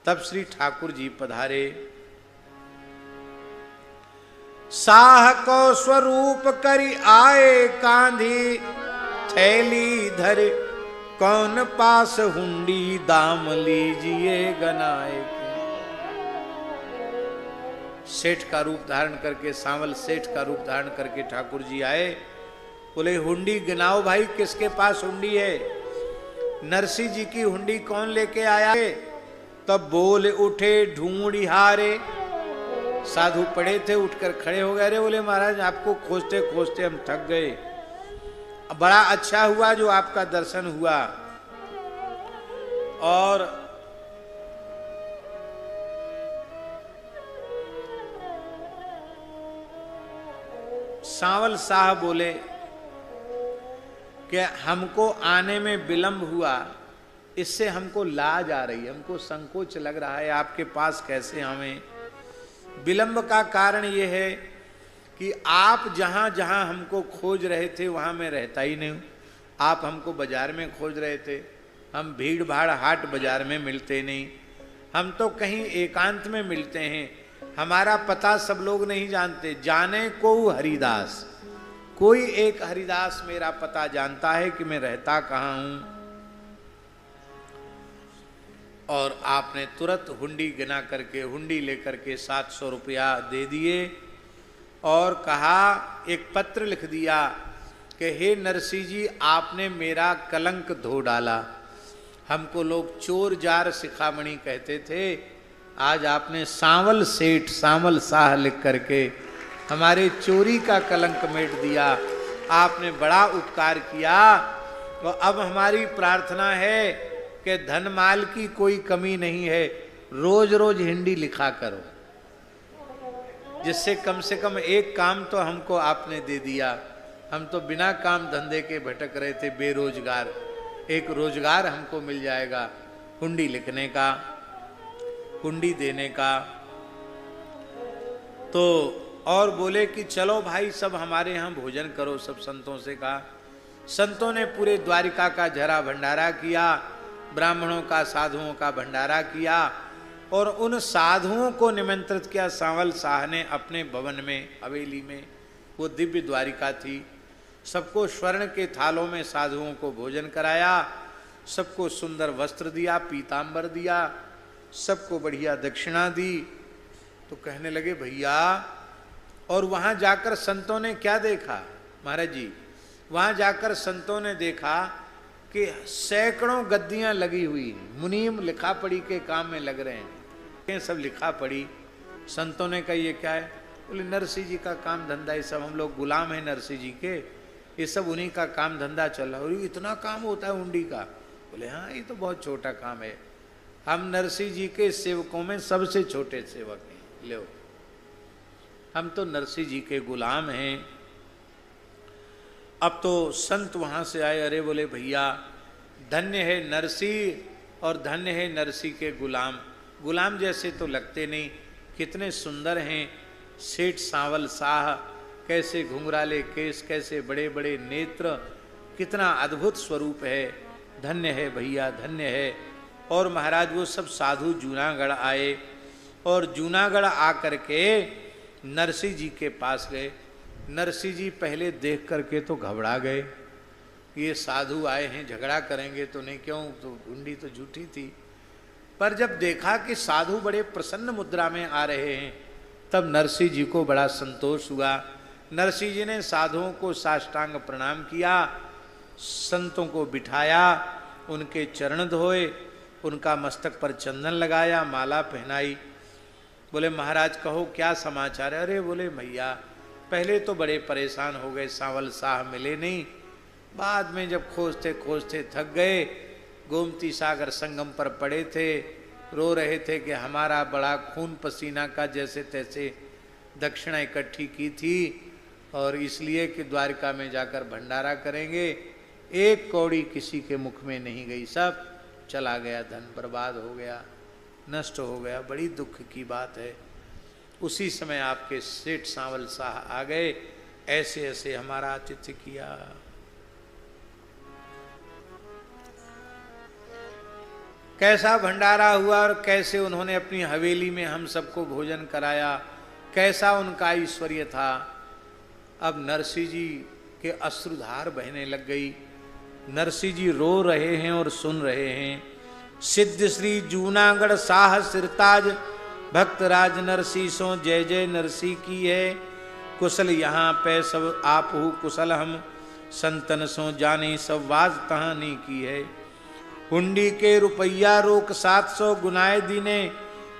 Speaker 1: तब श्री ठाकुर जी पधारे। साह को स्वरूप करी आए कांधी, थैली धरे कौन पास हुंडी, दाम लीजिए गनाए। सेठ का रूप धारण करके, सांवल सेठ का रूप धारण करके ठाकुर जी आए। बोले हुंडी गिनाओ भाई, किसके पास हुंडी है? नरसिंह जी की हुंडी कौन लेके आया है? तब बोल उठे ढूंढिहारे। साधु पड़े थे, उठकर खड़े हो गए। अरे बोले महाराज आपको खोजते खोजते हम थक गए, बड़ा अच्छा हुआ जो आपका दर्शन हुआ। और सांवल शाह बोले कि हमको आने में विलंब हुआ, इससे हमको लाज आ रही है, हमको संकोच लग रहा है, आपके पास कैसे आवें। विलंब का कारण ये है कि आप जहां जहां हमको खोज रहे थे वहां मैं रहता ही नहीं हूं। आप हमको बाजार में खोज रहे थे, हम भीड़ भाड़ हाट बाजार में मिलते नहीं, हम तो कहीं एकांत में मिलते हैं, हमारा पता सब लोग नहीं जानते। जाने को हरिदास, कोई एक हरिदास मेरा पता जानता है कि मैं रहता कहाँ हूं। और आपने तुरंत हुंडी गिना करके, हुंडी लेकर के 700 रुपया दे दिए और कहा, एक पत्र लिख दिया कि हे नरसिंह जी आपने मेरा कलंक धो डाला। हमको लोग चोर जार शिखामणि कहते थे, आज आपने सांवल सेठ, सांवल शाह लिख करके हमारे चोरी का कलंक मिट दिया। आपने बड़ा उपकार किया। तो अब हमारी प्रार्थना है कि धन माल की कोई कमी नहीं है, रोज रोज हिंदी लिखा करो, जिससे कम से कम एक काम तो हमको आपने दे दिया। हम तो बिना काम धंधे के भटक रहे थे, बेरोजगार, एक रोजगार हमको मिल जाएगा हुंडी लिखने का, हुंडी देने का। तो और बोले कि चलो भाई सब हमारे यहाँ भोजन करो, सब संतों से कहा। संतों ने पूरे द्वारिका का झरा भंडारा किया, ब्राह्मणों का साधुओं का भंडारा किया और उन साधुओं को निमंत्रित किया। सांवल शाह ने अपने भवन में, हवेली में, वो दिव्य द्वारिका थी, सबको स्वर्ण के थालों में साधुओं को भोजन कराया, सबको सुंदर वस्त्र दिया, पीतांबर दिया, सबको बढ़िया दक्षिणा दी। तो कहने लगे भैया, और वहां जाकर संतों ने क्या देखा महाराज जी, वहां जाकर संतों ने देखा कि सैकड़ों गद्दियां लगी हुई, मुनीम लिखा पढ़ी के काम में लग रहे हैं, सब लिखा पढ़ी। संतों ने कहा ये क्या है? बोले नरसिंह जी का काम धंधा, ये सब हम लोग गुलाम हैं नरसिंह जी के, ये सब उन्हीं का काम धंधा चल रहा है। और इतना काम होता है हुंडी का? बोले हाँ ये तो बहुत छोटा काम है, हम नरसिंह जी के सेवकों में सबसे छोटे सेवक हैं, लो हम तो नरसिंह जी के गुलाम हैं। अब तो संत वहां से आए, अरे बोले भैया धन्य है नरसिंह और धन्य है नरसिंह के गुलाम। गुलाम जैसे तो लगते नहीं, कितने सुंदर हैं सेठ सांवल शाह, कैसे घुंघराले केस, कैसे बड़े बड़े नेत्र, कितना अद्भुत स्वरूप है, धन्य है भैया धन्य है। और महाराज वो सब साधु जूनागढ़ आए और जूनागढ़ आकर के नरसिंह जी के पास गए। नरसिंह जी पहले देख करके तो घबरा गए, ये साधु आए हैं झगड़ा करेंगे तो नहीं, क्यों, तो हुंडी तो झूठी थी। पर जब देखा कि साधु बड़े प्रसन्न मुद्रा में आ रहे हैं, तब नरसिंह जी को बड़ा संतोष हुआ। नरसिंह जी ने साधुओं को साष्टांग प्रणाम किया, संतों को बिठाया, उनके चरण धोए, उनका मस्तक पर चंदन लगाया, माला पहनाई। बोले महाराज कहो क्या समाचार है? अरे बोले भैया पहले तो बड़े परेशान हो गए, सांवल शाह मिले नहीं, बाद में जब खोजते खोजते थक गए, गोमती सागर संगम पर पड़े थे, रो रहे थे कि हमारा बड़ा खून पसीना का जैसे तैसे दक्षिणा इकट्ठी की थी और इसलिए कि द्वारका में जाकर भंडारा करेंगे, एक कौड़ी किसी के मुख में नहीं गई, सब चला गया, धन बर्बाद हो गया, नष्ट हो गया, बड़ी दुख की बात है। उसी समय आपके सेठ सांवल शाह आ गए, ऐसे ऐसे हमारा आतिथ्य किया। कैसा भंडारा हुआ और कैसे उन्होंने अपनी हवेली में हम सबको भोजन कराया, कैसा उनका ऐश्वर्य था। अब नरसिंह जी के अश्रुधार बहने लग गई। नरसिंह जी रो रहे हैं और सुन रहे हैं। सिद्ध श्री जूनागढ़ साह सिरताज भक्तराज नरसिंह सो जय जय नरसिंह की है। कुशल यहाँ पे सब आप हु कुशल हम, संतन सो जाने सब वाज कहानी की है। हुंडी के रुपया रोक 700 गुनाए दीने,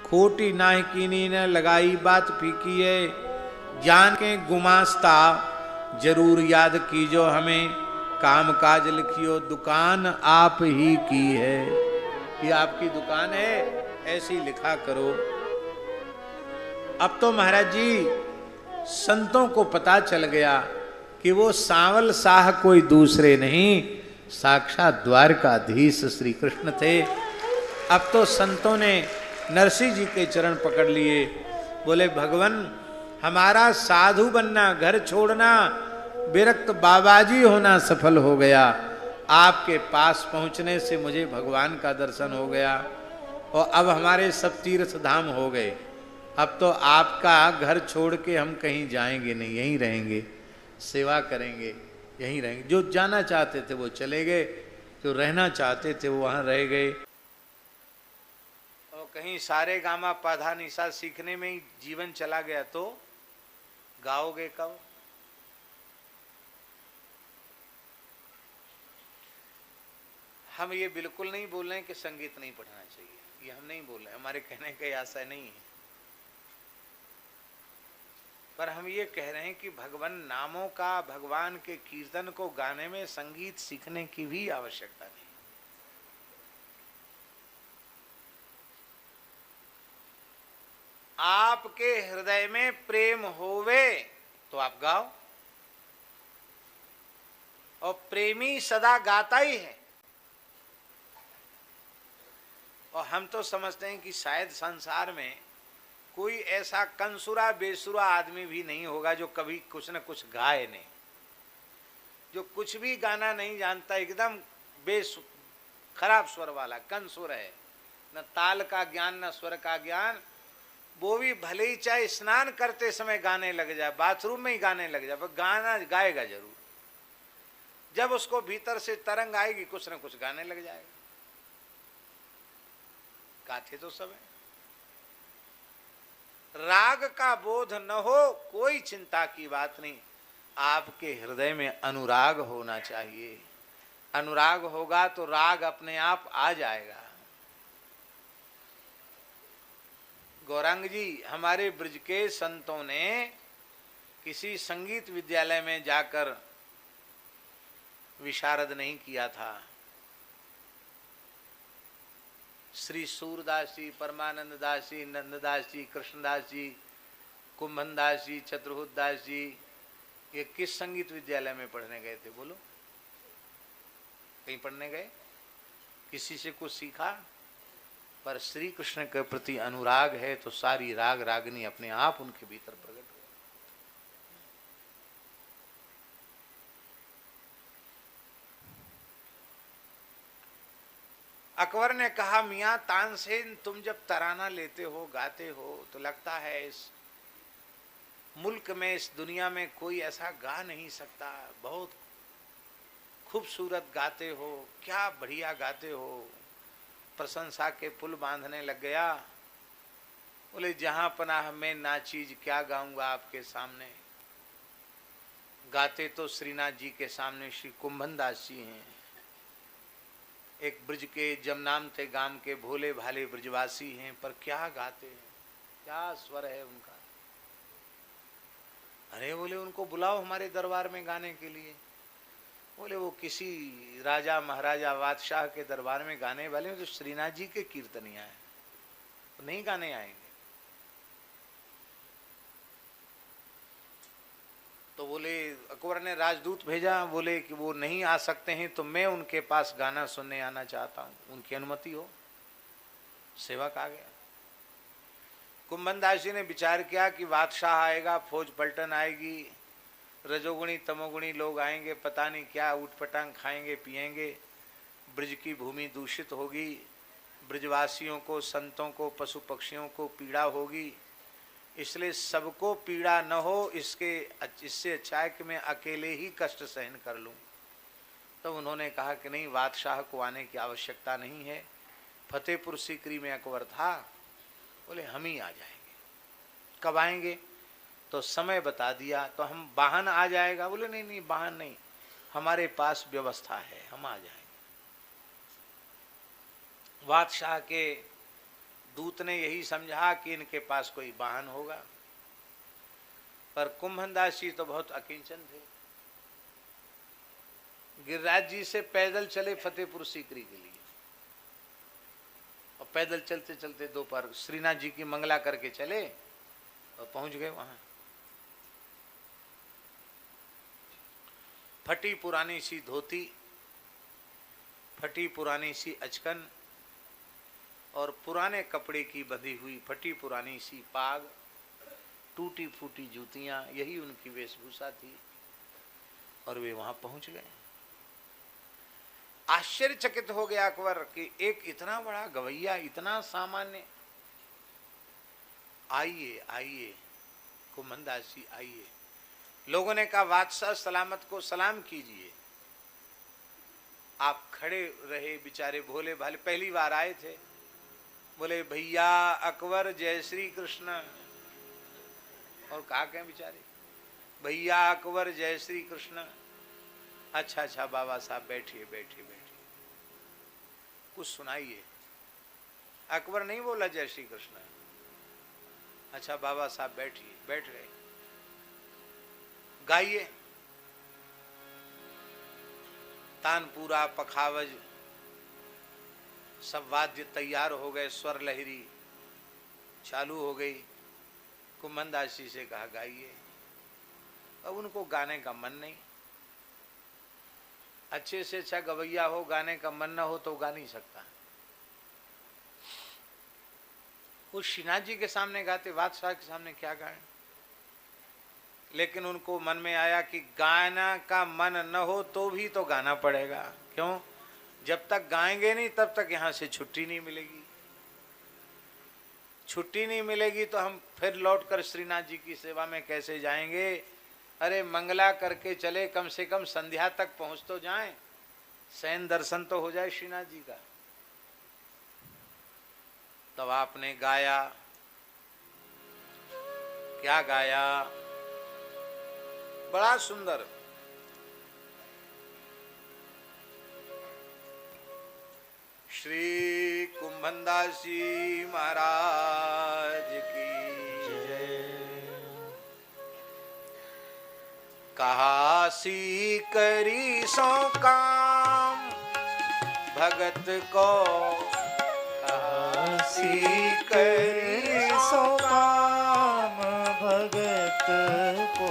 Speaker 1: खोटी नाह कीनी न लगाई बात फीकी है। जान के गुमास्ता जरूर याद कीजो हमें, काम काज लिखियो दुकान आप ही की है। ये आपकी दुकान है, ऐसी लिखा करो। अब तो महाराज जी संतों को पता चल गया कि वो सांवल शाह कोई दूसरे नहीं, साक्षात द्वारकाधीश श्री कृष्ण थे। अब तो संतों ने नरसिंह जी के चरण पकड़ लिए, बोले भगवान हमारा साधु बनना, घर छोड़ना, विरक्त बाबाजी होना सफल हो गया। आपके पास पहुंचने से मुझे भगवान का दर्शन हो गया और अब हमारे सब तीर्थ धाम हो गए। अब तो आपका घर छोड़ के हम कहीं जाएंगे नहीं, यहीं रहेंगे, सेवा करेंगे, यहीं रहेंगे। जो जाना चाहते थे वो चले गए, जो रहना चाहते थे वो वहां रह गए। और कहीं सारे गामा पाधा निशा सीखने में ही जीवन चला गया तो गाओगे कब? हम ये बिल्कुल नहीं बोल रहे हैं कि संगीत नहीं पढ़ना चाहिए, ये हम नहीं बोल रहे, हमारे कहने का आशय नहीं है। पर हम ये कह रहे हैं कि भगवान नामों का, भगवान के कीर्तन को गाने में संगीत सीखने की भी आवश्यकता नहीं। आपके हृदय में प्रेम होवे तो आप गाओ, और प्रेमी सदा गाता ही है। और हम तो समझते हैं कि शायद संसार में कोई ऐसा कंसुरा बेसुरा आदमी भी नहीं होगा जो कभी कुछ न कुछ गाए नहीं, जो कुछ भी गाना नहीं जानता, एकदम खराब स्वर वाला कंसुर है, न ताल का ज्ञान न स्वर का ज्ञान। वो भी भले ही चाहे स्नान करते समय गाने लग जाए, बाथरूम में ही गाने लग जाए, पर गाना गाएगा जरूर। जब उसको भीतर से तरंग आएगी कुछ न कुछ गाने लग जाएगा। गाते तो सब है। राग का बोध न हो कोई चिंता की बात नहीं, आपके हृदय में अनुराग होना चाहिए। अनुराग होगा तो राग अपने आप आ जाएगा। गौरांग जी, हमारे ब्रज के संतों ने किसी संगीत विद्यालय में जाकर विशारद नहीं किया था। श्री सूरदास जी, परमानंद दास जी, नंददास जी, कृष्णदास जी, कुंभनदास जी, चतुर्भुजदास जी, ये किस संगीत विद्यालय में पढ़ने गए थे? बोलो, कहीं पढ़ने गए? किसी से कुछ सीखा? पर श्री कृष्ण के प्रति अनुराग है तो सारी राग रागनी अपने आप उनके भीतर प्रकट हो। अकबर ने कहा, मियाँ तानसेन, तुम जब तराना लेते हो, गाते हो, तो लगता है इस मुल्क में, इस दुनिया में कोई ऐसा गा नहीं सकता। बहुत खूबसूरत गाते हो, क्या बढ़िया गाते हो। प्रशंसा के पुल बांधने लग गया। बोले जहां पनाह में ना चीज क्या गाऊंगा आपके सामने। गाते तो श्रीनाथ जी के सामने श्री कुंभन दास जी हैं, एक ब्रज के जमनाम थे गाम के भोले भाले ब्रजवासी हैं, पर क्या गाते हैं, क्या स्वर है उनका। अरे बोले उनको बुलाओ हमारे दरबार में गाने के लिए। बोले वो किसी राजा महाराजा बादशाह के दरबार में गाने वाले हैं, तो श्रीनाथ जी के कीर्तनिया है, तो नहीं गाने आएंगे। तो बोले अकबर ने राजदूत भेजा, बोले कि वो नहीं आ सकते हैं, तो मैं उनके पास गाना सुनने आना चाहता हूँ, उनकी अनुमति हो। सेवक आ गया। कुंभन दास जी ने विचार किया कि बादशाह आएगा, फौज पलटन आएगी, रजोगुणी तमोगुणी लोग आएंगे, पता नहीं क्या उठपटांग खाएंगे पिएंगे, ब्रज की भूमि दूषित होगी, ब्रजवासियों को, संतों को, पशु पक्षियों को पीड़ा होगी, इसलिए सबको पीड़ा न हो, इससे अच्छा है कि मैं अकेले ही कष्ट सहन कर लूं। तो उन्होंने कहा कि नहीं, बादशाह को आने की आवश्यकता नहीं है। फतेहपुर सीकरी में अकबर था, बोले हम ही आ जाएंगे। कब आएंगे, तो समय बता दिया। तो हम वाहन आ जाएगा, बोले नहीं नहीं वाहन नहीं, हमारे पास व्यवस्था है, हम आ जाएंगे। बादशाह के दूत ने यही समझा कि इनके पास कोई वाहन होगा, पर कुंभनदास जी तो बहुत अकिंचन थे। गिरिराज जी से पैदल चले फतेहपुर सीकरी के लिए, और पैदल चलते चलते दोपहर श्रीनाथ जी की मंगला करके चले और पहुंच गए वहां। फटी पुरानी सी धोती, फटी पुरानी सी अचकन और पुराने कपड़े की बंधी हुई फटी पुरानी सी पाग, टूटी फूटी जूतियां, यही उनकी वेशभूषा थी। और वे वहां पहुंच गए। आश्चर्यचकित हो गया अकबर कि एक इतना बड़ा गवैया, इतना सामान्य। आइए आइए कुंभन दास जी आइए। लोगों ने कहा बादशाह सलामत को सलाम कीजिए। आप खड़े रहे, बेचारे भोले भाले पहली बार आए थे। बोले भैया अकबर जय श्री कृष्ण। और कहा कहें बेचारे, भैया अकबर जय श्री कृष्ण। अच्छा अच्छा बाबा साहब बैठिए बैठिए बैठिए, कुछ सुनाइए। अकबर नहीं बोला जय श्री कृष्ण। अच्छा बाबा साहब बैठिए, बैठ गए। गाइए। तानपुरा पखावज सब वाद्य तैयार हो गए, स्वर लहरी चालू हो गई। कुंभन दास जी से कहा गाइए। अब उनको गाने का मन नहीं। अच्छे से अच्छा गवैया हो, गाने का मन न हो तो गा नहीं सकता। वो श्रीनाथ जी के सामने गाते, बादशाह के सामने क्या गाएं। लेकिन उनको मन में आया कि गाना का मन न हो तो भी तो गाना पड़ेगा। क्यों? जब तक गाएंगे नहीं तब तक यहां से छुट्टी नहीं मिलेगी। छुट्टी नहीं मिलेगी तो हम फिर लौटकर श्रीनाथ जी की सेवा में कैसे जाएंगे। अरे मंगला करके चले, कम से कम संध्या तक पहुंच तो जाएं, शयन दर्शन तो हो जाए श्रीनाथ जी का। तब आपने गाया, क्या गाया, बड़ा सुंदर। श्री कुंभन दास जी महाराज की जय। कहा सी करी सो काम भगत को, कहा सी करी सो काम भगत को।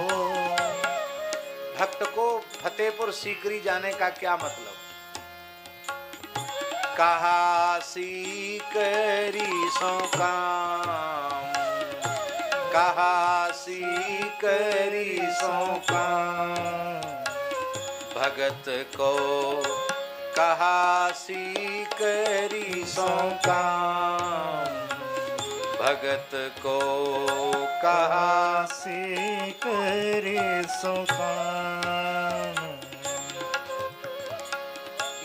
Speaker 1: भक्त को फतेहपुर सीकरी जाने का क्या मतलब? कहा सी करी सो काम, कहा सी करी सो काम भगत को, कहा सी करी सो काम भगत को, कहा सी करी सो काम।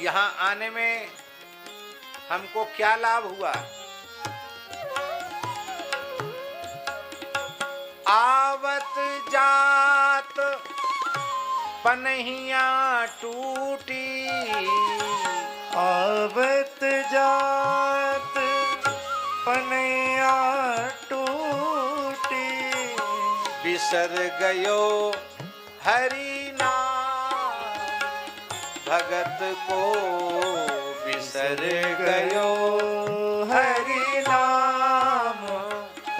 Speaker 1: यहाँ आने में हमको क्या लाभ हुआ? आवत जात पनहिया टूटी,
Speaker 2: आवत जात पनहिया टूटी,
Speaker 1: बिसर गयो हरि नाम भगत को, बिसर गयो
Speaker 2: हरि नाम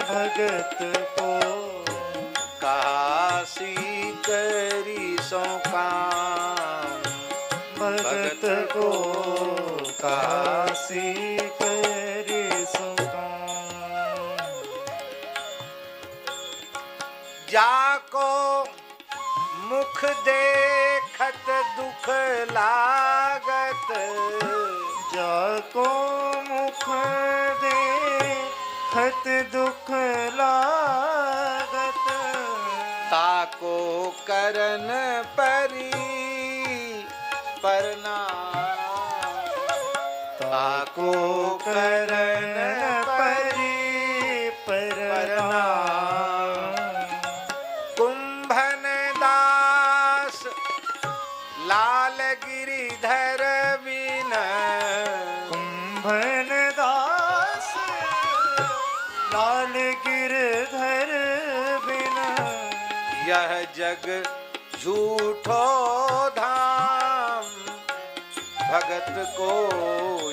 Speaker 2: भगत को,
Speaker 1: काशी करी सो काम
Speaker 2: भगत को काशी करी सो काम।
Speaker 1: जाको मुख देखत दुख लागत,
Speaker 2: जाको मुख देखत दुख लागत,
Speaker 1: ताको करन परी प्रणाम, ताको करन
Speaker 2: परी प्रणाम।
Speaker 1: कुंभन दास लाल गिरिधर बिन,
Speaker 2: कुंभन दास लाल गिरधर बिन,
Speaker 1: यह जग झूठो धाम भगत को,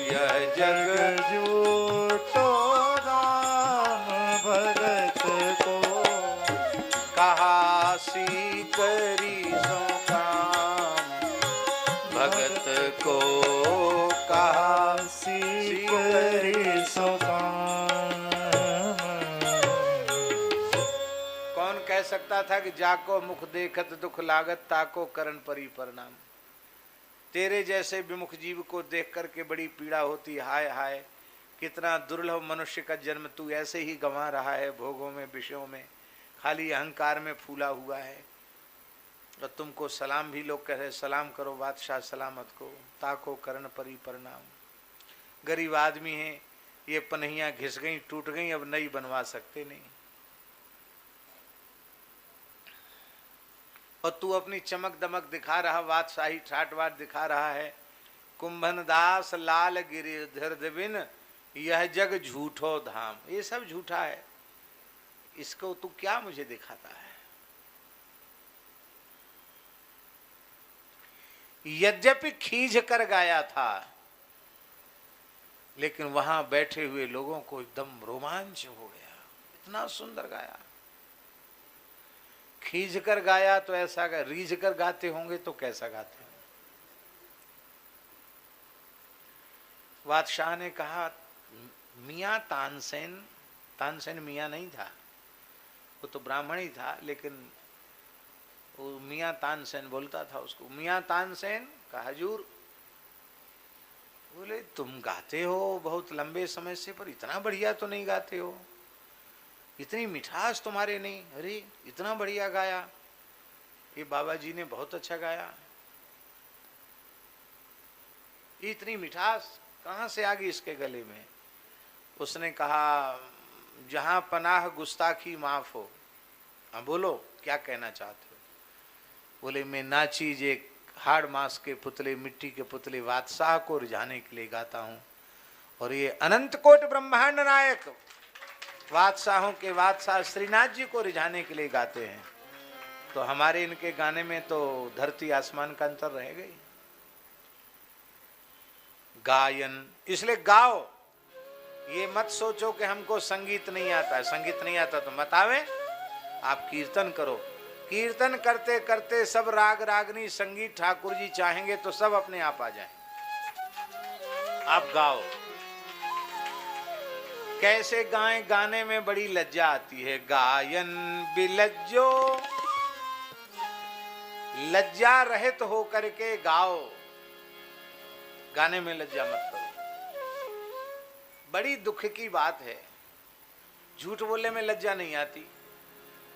Speaker 1: यह जग
Speaker 2: झूठो धाम भगत को,
Speaker 1: काशी करी सो काम भगत को,
Speaker 2: काशी करी सो काम।
Speaker 1: कौन कह सकता था कि जाको मुख देखत दुख लागत, ताको करण परी प्रणाम। तेरे जैसे विमुख जीव को देख करके बड़ी पीड़ा होती, हाय हाय कितना दुर्लभ मनुष्य का जन्म तू ऐसे ही गंवा रहा है, भोगों में विषयों में खाली अहंकार में फूला हुआ है। और तुमको सलाम भी लोग कह रहे, सलाम करो बादशाह सलामत को, ताको करण परी प्रणाम। गरीब आदमी है, ये पनहियां घिस गई टूट गई, अब नई बनवा सकते नहीं। और तू अपनी चमक दमक दिखा रहा, बादशाही ठाट बाट दिखा रहा है। कुंभन दास लाल गिरिधर बिन, यह जग झूठो धाम, ये सब झूठा है, इसको तू क्या मुझे दिखाता है? यद्यपि खींच कर गाया था, लेकिन वहां बैठे हुए लोगों को एकदम रोमांच हो गया, इतना सुंदर गाया। खींच कर गाया तो ऐसा गा, रीझ कर गाते होंगे तो कैसा गाते होंगे? बादशाह ने कहा, मियाँ तानसेन, तानसेन मियाँ नहीं था, वो तो ब्राह्मण ही था, लेकिन वो मियाँ तानसेन बोलता था उसको। मियाँ तानसेन कहा, हजूर। बोले, तुम गाते हो बहुत लंबे समय से, पर इतना बढ़िया तो नहीं गाते हो, इतनी मिठास तुम्हारे नहीं। अरे इतना बढ़िया गाया, ये बाबा जी ने बहुत अच्छा गाया, इतनी मिठास कहाँ से आ गई इसके गले में? उसने कहा, जहां पनाह गुस्ताखी माफ हो। हाँ बोलो, क्या कहना चाहते हो? बोले, मैं नाची जे हाड़ मास के पुतले, मिट्टी के पुतले बादशाह को रिझाने के लिए गाता हूँ, और ये अनंत कोट ब्रह्मांड नायक बादशाहों के बादशाह श्रीनाथ जी को रिझाने के लिए गाते हैं। तो हमारे इनके गाने में तो धरती आसमान का अंतर रह गई। गायन इसलिए गाओ, ये मत सोचो कि हमको संगीत नहीं आता है। संगीत नहीं आता तो मत आवे, आप कीर्तन करो। कीर्तन करते करते सब राग रागनी संगीत ठाकुर जी चाहेंगे तो सब अपने आप आ जाए। आप गाओ। कैसे गाएं? गाने में बड़ी लज्जा आती है। गायन बिलज्जो, लज्जा रहित हो करके गाओ। गाने में लज्जा मत करो। बड़ी दुख की बात है, झूठ बोलने में लज्जा नहीं आती,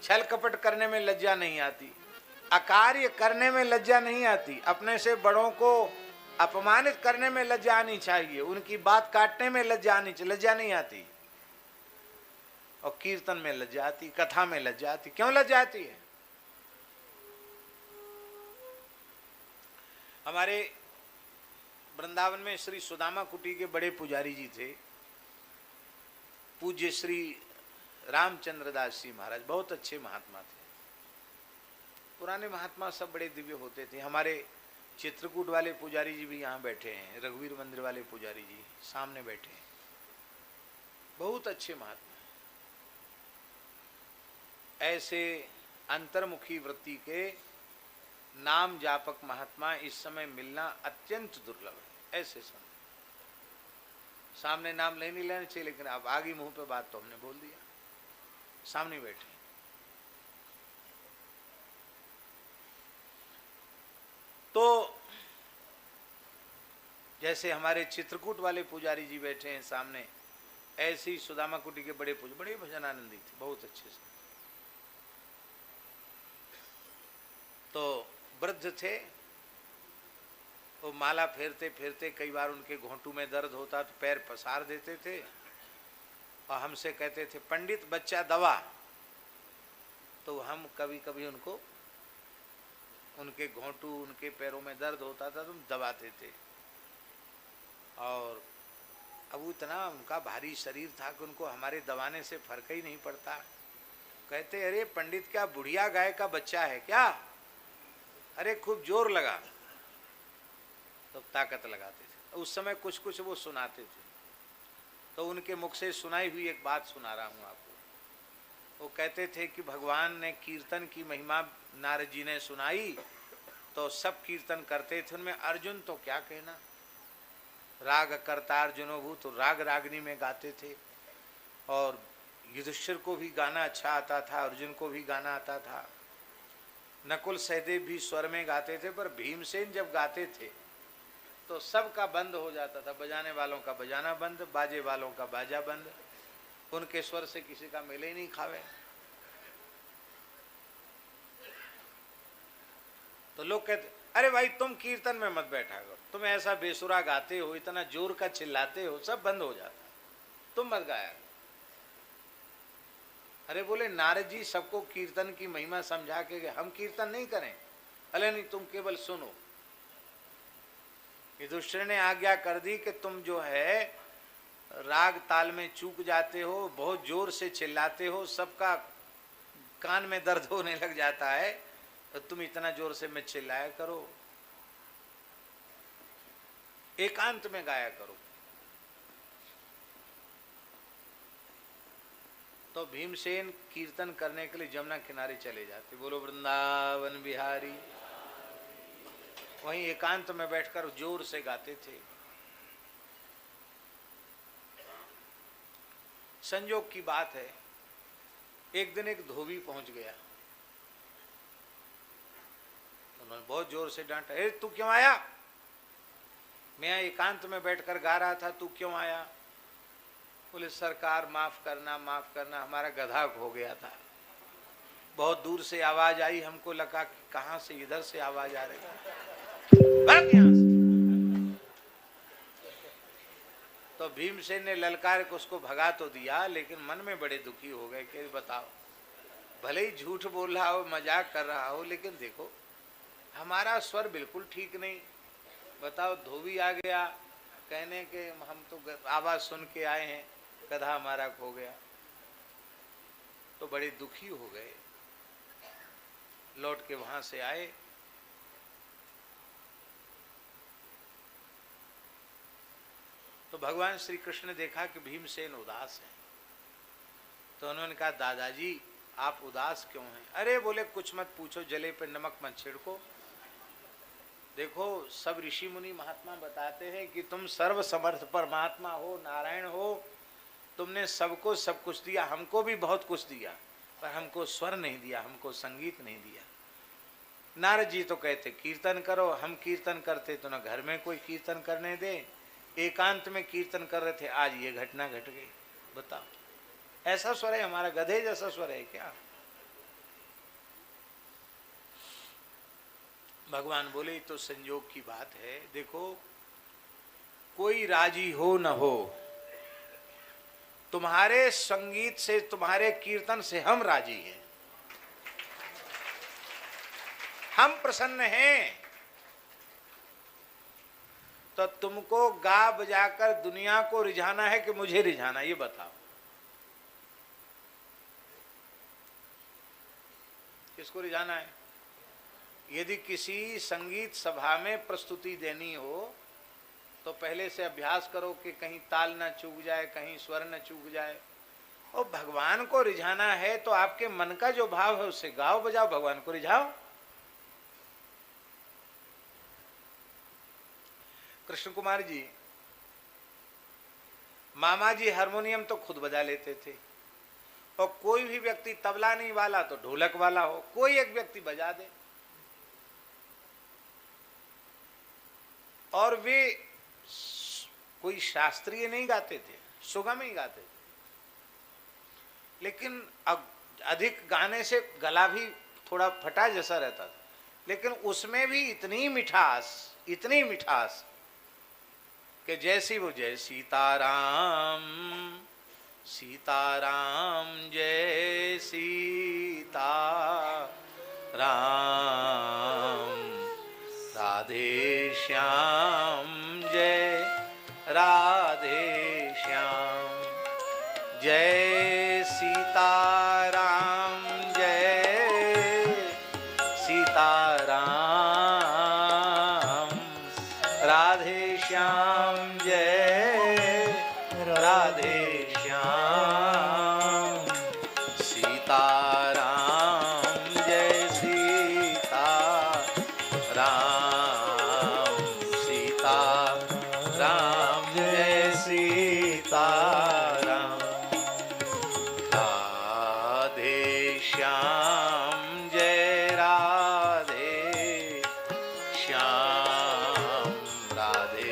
Speaker 1: छल कपट करने में लज्जा नहीं आती, अकार्य करने में लज्जा नहीं आती, अपने से बड़ों को अपमानित करने में लज्जा आनी चाहिए, उनकी बात काटने में लज्जा आनी चाहिए, लज्जा नहीं आती। और कीर्तन में लज्जा आती, कथा में लज्जा आती। क्यों लज्जा आती है? हमारे वृंदावन में श्री सुदामा कुटी के बड़े पुजारी जी थे, पूज्य श्री रामचंद्र दास जी महाराज, बहुत अच्छे महात्मा थे। पुराने महात्मा सब बड़े दिव्य होते थे। हमारे चित्रकूट वाले पुजारी जी भी यहाँ बैठे हैं, रघुवीर मंदिर वाले पुजारी जी सामने बैठे हैं, बहुत अच्छे महात्मा। ऐसे अंतर्मुखी वृत्ति के नाम जापक महात्मा इस समय मिलना अत्यंत दुर्लभ है। ऐसे समय सामने नाम नहीं लेना चाहिए, लेकिन अब आगे मुंह पे बात तो हमने बोल दिया, सामने बैठे। तो जैसे हमारे चित्रकूट वाले पुजारी जी बैठे हैं सामने, ऐसे ही सुदामा कुटी के बड़े भजनानंदी थे, बहुत अच्छे से। तो वृद्ध थे, वो माला फेरते फेरते कई बार उनके घोंटू में दर्द होता तो पैर पसार देते थे और हमसे कहते थे पंडित बच्चा दवा। तो हम कभी कभी उनको, उनके घोंटू उनके पैरों में दर्द होता था तो हम दबाते थे। और अब इतना उनका भारी शरीर था कि उनको हमारे दबाने से फर्क ही नहीं पड़ता। कहते अरे पंडित क्या बुढ़िया गाय का बच्चा है क्या? अरे खूब जोर लगा तो ताकत लगाते थे। उस समय कुछ कुछ वो सुनाते थे, तो उनके मुख से सुनाई हुई एक बात सुना रहा हूँ आपको। वो कहते थे कि भगवान ने कीर्तन की महिमा नारद जी ने सुनाई तो सब कीर्तन करते थे, उनमें अर्जुन तो क्या कहना, राग करता अर्जुनो भू, तो राग रागनी में गाते थे। और युधिष्ठिर को भी गाना अच्छा आता था, अर्जुन को भी गाना आता था, नकुल सहदेव भी स्वर में गाते थे। पर भीमसेन जब गाते थे तो सबका बंद हो जाता था, बजाने वालों का बजाना बंद, बाजे वालों का बाजा बंद, उनके स्वर से किसी का मेले ही नहीं खावे। तो लोग कहते अरे भाई तुम कीर्तन में मत बैठा करो, तुम ऐसा बेसुरा गाते हो, इतना जोर का चिल्लाते हो, सब बंद हो जाता, तुम मत गाया। अरे बोले नारद जी सबको कीर्तन की महिमा समझा के गए, हम कीर्तन नहीं करें। अरे नहीं, तुम केवल सुनो। युधिष्ठिर ने आज्ञा कर दी कि तुम जो है राग ताल में चूक जाते हो, बहुत जोर से चिल्लाते हो, सबका कान में दर्द होने लग जाता है, तो तुम इतना जोर से मत चिल्लाया करो, एकांत में गाया करो। तो भीमसेन कीर्तन करने के लिए जमुना किनारे चले जाते, बोलो वृंदावन बिहारी। वहीं एकांत में बैठकर जोर से गाते थे। संजोग की बात है, एक दिन एक धोबी पहुंच गया, उन्होंने बहुत जोर से डांटा, अरे तू क्यों आया? मैं एकांत में बैठकर गा रहा था, तू क्यों आया? बोले सरकार माफ करना, हमारा गधा खो गया था। बहुत दूर से आवाज आई, हमको लगा कि कहां से, इधर से आवाज आ रही है, भाग यहां से। तो भीमसेन ने ललकार को उसको भगा तो दिया, लेकिन मन में बड़े दुखी हो गए कि बताओ, भले ही झूठ बोल रहा हो, मजाक कर रहा हो, लेकिन देखो हमारा स्वर बिल्कुल ठीक नहीं। बताओ धोबी आ गया कहने के हम तो आवाज सुन के आए हैं, गधा हमारा खो गया। तो बड़े दुखी हो गए, लौट के वहां से आए। तो भगवान श्री कृष्ण ने देखा कि भीमसेन उदास है, तो उन्होंने कहा दादाजी आप उदास क्यों हैं? अरे बोले कुछ मत पूछो, जले पे नमक मत छिड़को। देखो सब ऋषि मुनि महात्मा बताते हैं कि तुम सर्व समर्थ परमात्मा हो, नारायण हो, तुमने सबको सब कुछ दिया, हमको भी बहुत कुछ दिया, पर हमको स्वर नहीं दिया, हमको संगीत नहीं दिया। नारद जी तो कहते कीर्तन करो, हम कीर्तन करते तो न घर में कोई कीर्तन करने दे, एकांत में कीर्तन कर रहे थे, आज ये घटना घट गई। बताओ ऐसा स्वर है हमारा, गधे जैसा स्वर है क्या? भगवान बोले तो संयोग की बात है। देखो, कोई राजी हो न हो, तुम्हारे संगीत से, तुम्हारे कीर्तन से हम राजी हैं, हम प्रसन्न हैं। तो तुमको गा बजाकर दुनिया को रिझाना है कि मुझे रिझाना, ये बताओ। किसको रिझाना है? यदि किसी संगीत सभा में प्रस्तुति देनी हो तो पहले से अभ्यास करो कि कहीं ताल न चूक जाए, कहीं स्वर न चूक जाए। और भगवान को रिझाना है तो आपके मन का जो भाव है उससे गाओ बजाओ, भगवान को रिझाओ। कृष्ण कुमार जी, मामा जी हारमोनियम तो खुद बजा लेते थे, और कोई भी व्यक्ति तबला नहीं वाला तो ढोलक वाला हो, कोई एक व्यक्ति बजा दे, और वे कोई शास्त्रीय नहीं गाते थे, सुगम ही गाते थे। लेकिन अब अधिक गाने से गला भी थोड़ा फटा जैसा रहता था, लेकिन उसमें भी इतनी मिठास, इतनी मिठास कि जैसी वो जय सीताराम सीताराम जय सीता राम राधे श्याम जय राधे श्याम जय सीताराम जय सीताराम राधे श्याम जय राधे श्याम सीताराम जय सीता राम सीता राम जय सीता राम राधे श्याम जय राधे श्याम राधे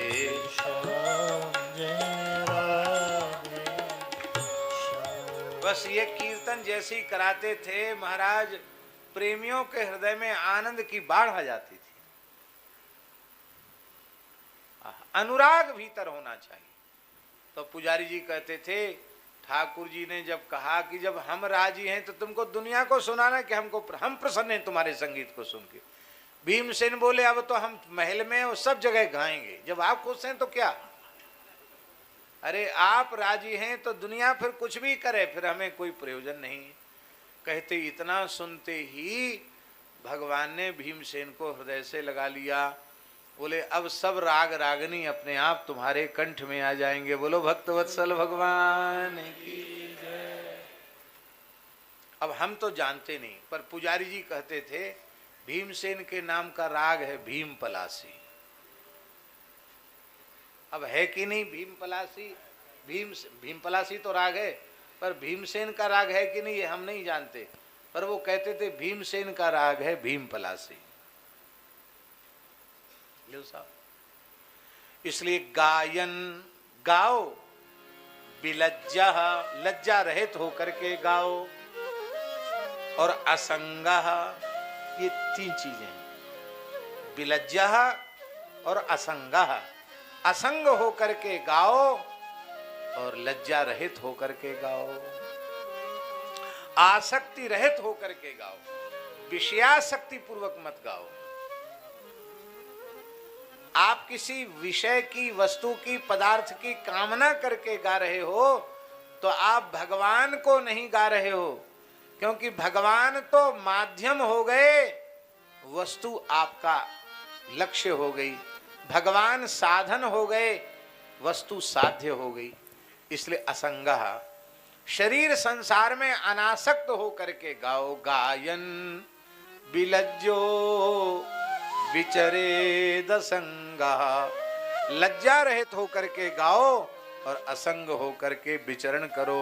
Speaker 1: बस ये कीर्तन जैसे ही कराते थे महाराज, प्रेमियों के हृदय में आनंद की बाढ़ आ जाती थी। अनुराग भीतर होना चाहिए। तो पुजारी जी कहते थे, ठाकुर जी ने जब कहा कि जब हम राजी हैं तो तुमको दुनिया को सुनाना कि हम प्रसन्न हैं तुम्हारे संगीत को सुन के। भीमसेन बोले, अब तो हम महल में और सब जगह गाएंगे, जब आप खुश हैं तो क्या। अरे आप राजी हैं तो दुनिया फिर कुछ भी करे, फिर हमें कोई प्रयोजन नहीं। कहते इतना सुनते ही भगवान ने भीमसेन को हृदय से लगा लिया। बोले अब सब राग रागनी अपने आप तुम्हारे कंठ में आ जाएंगे। बोलो भक्तवत्सल भगवान की जय। अब हम तो जानते नहीं, पर पुजारी जी कहते थे भीमसेन के नाम का राग है भीम पलासी। अब है कि नहीं भीम पलासी? भीम पलासी तो राग है, पर भीमसेन का राग है कि नहीं ये हम नहीं जानते, पर वो कहते थे भीमसेन का राग है भीम पलासी। लो साहब, इसलिए गायन गाओ बिलज्जा, लज्जा रहित होकर के गाओ, और असंगा, ये तीन चीजें हैं, बिलज्जा और असंगा। असंग होकर के गाओ और लज्जा रहित होकर के गाओ, आसक्ति रहित होकर के गाओ, विषयासक्ति पूर्वक मत गाओ। आप किसी विषय की, वस्तु की, पदार्थ की कामना करके गा रहे हो तो आप भगवान को नहीं गा रहे हो, क्योंकि भगवान तो माध्यम हो गए, वस्तु आपका लक्ष्य हो गई। भगवान साधन हो गए, वस्तु साध्य हो गई। इसलिए असंगा, शरीर संसार में अनासक्त हो करके गाओ। गायन बिलज्जो विचरे दसंगा, लज्जा रहित होकर के गाओ और असंग होकर के विचरण करो।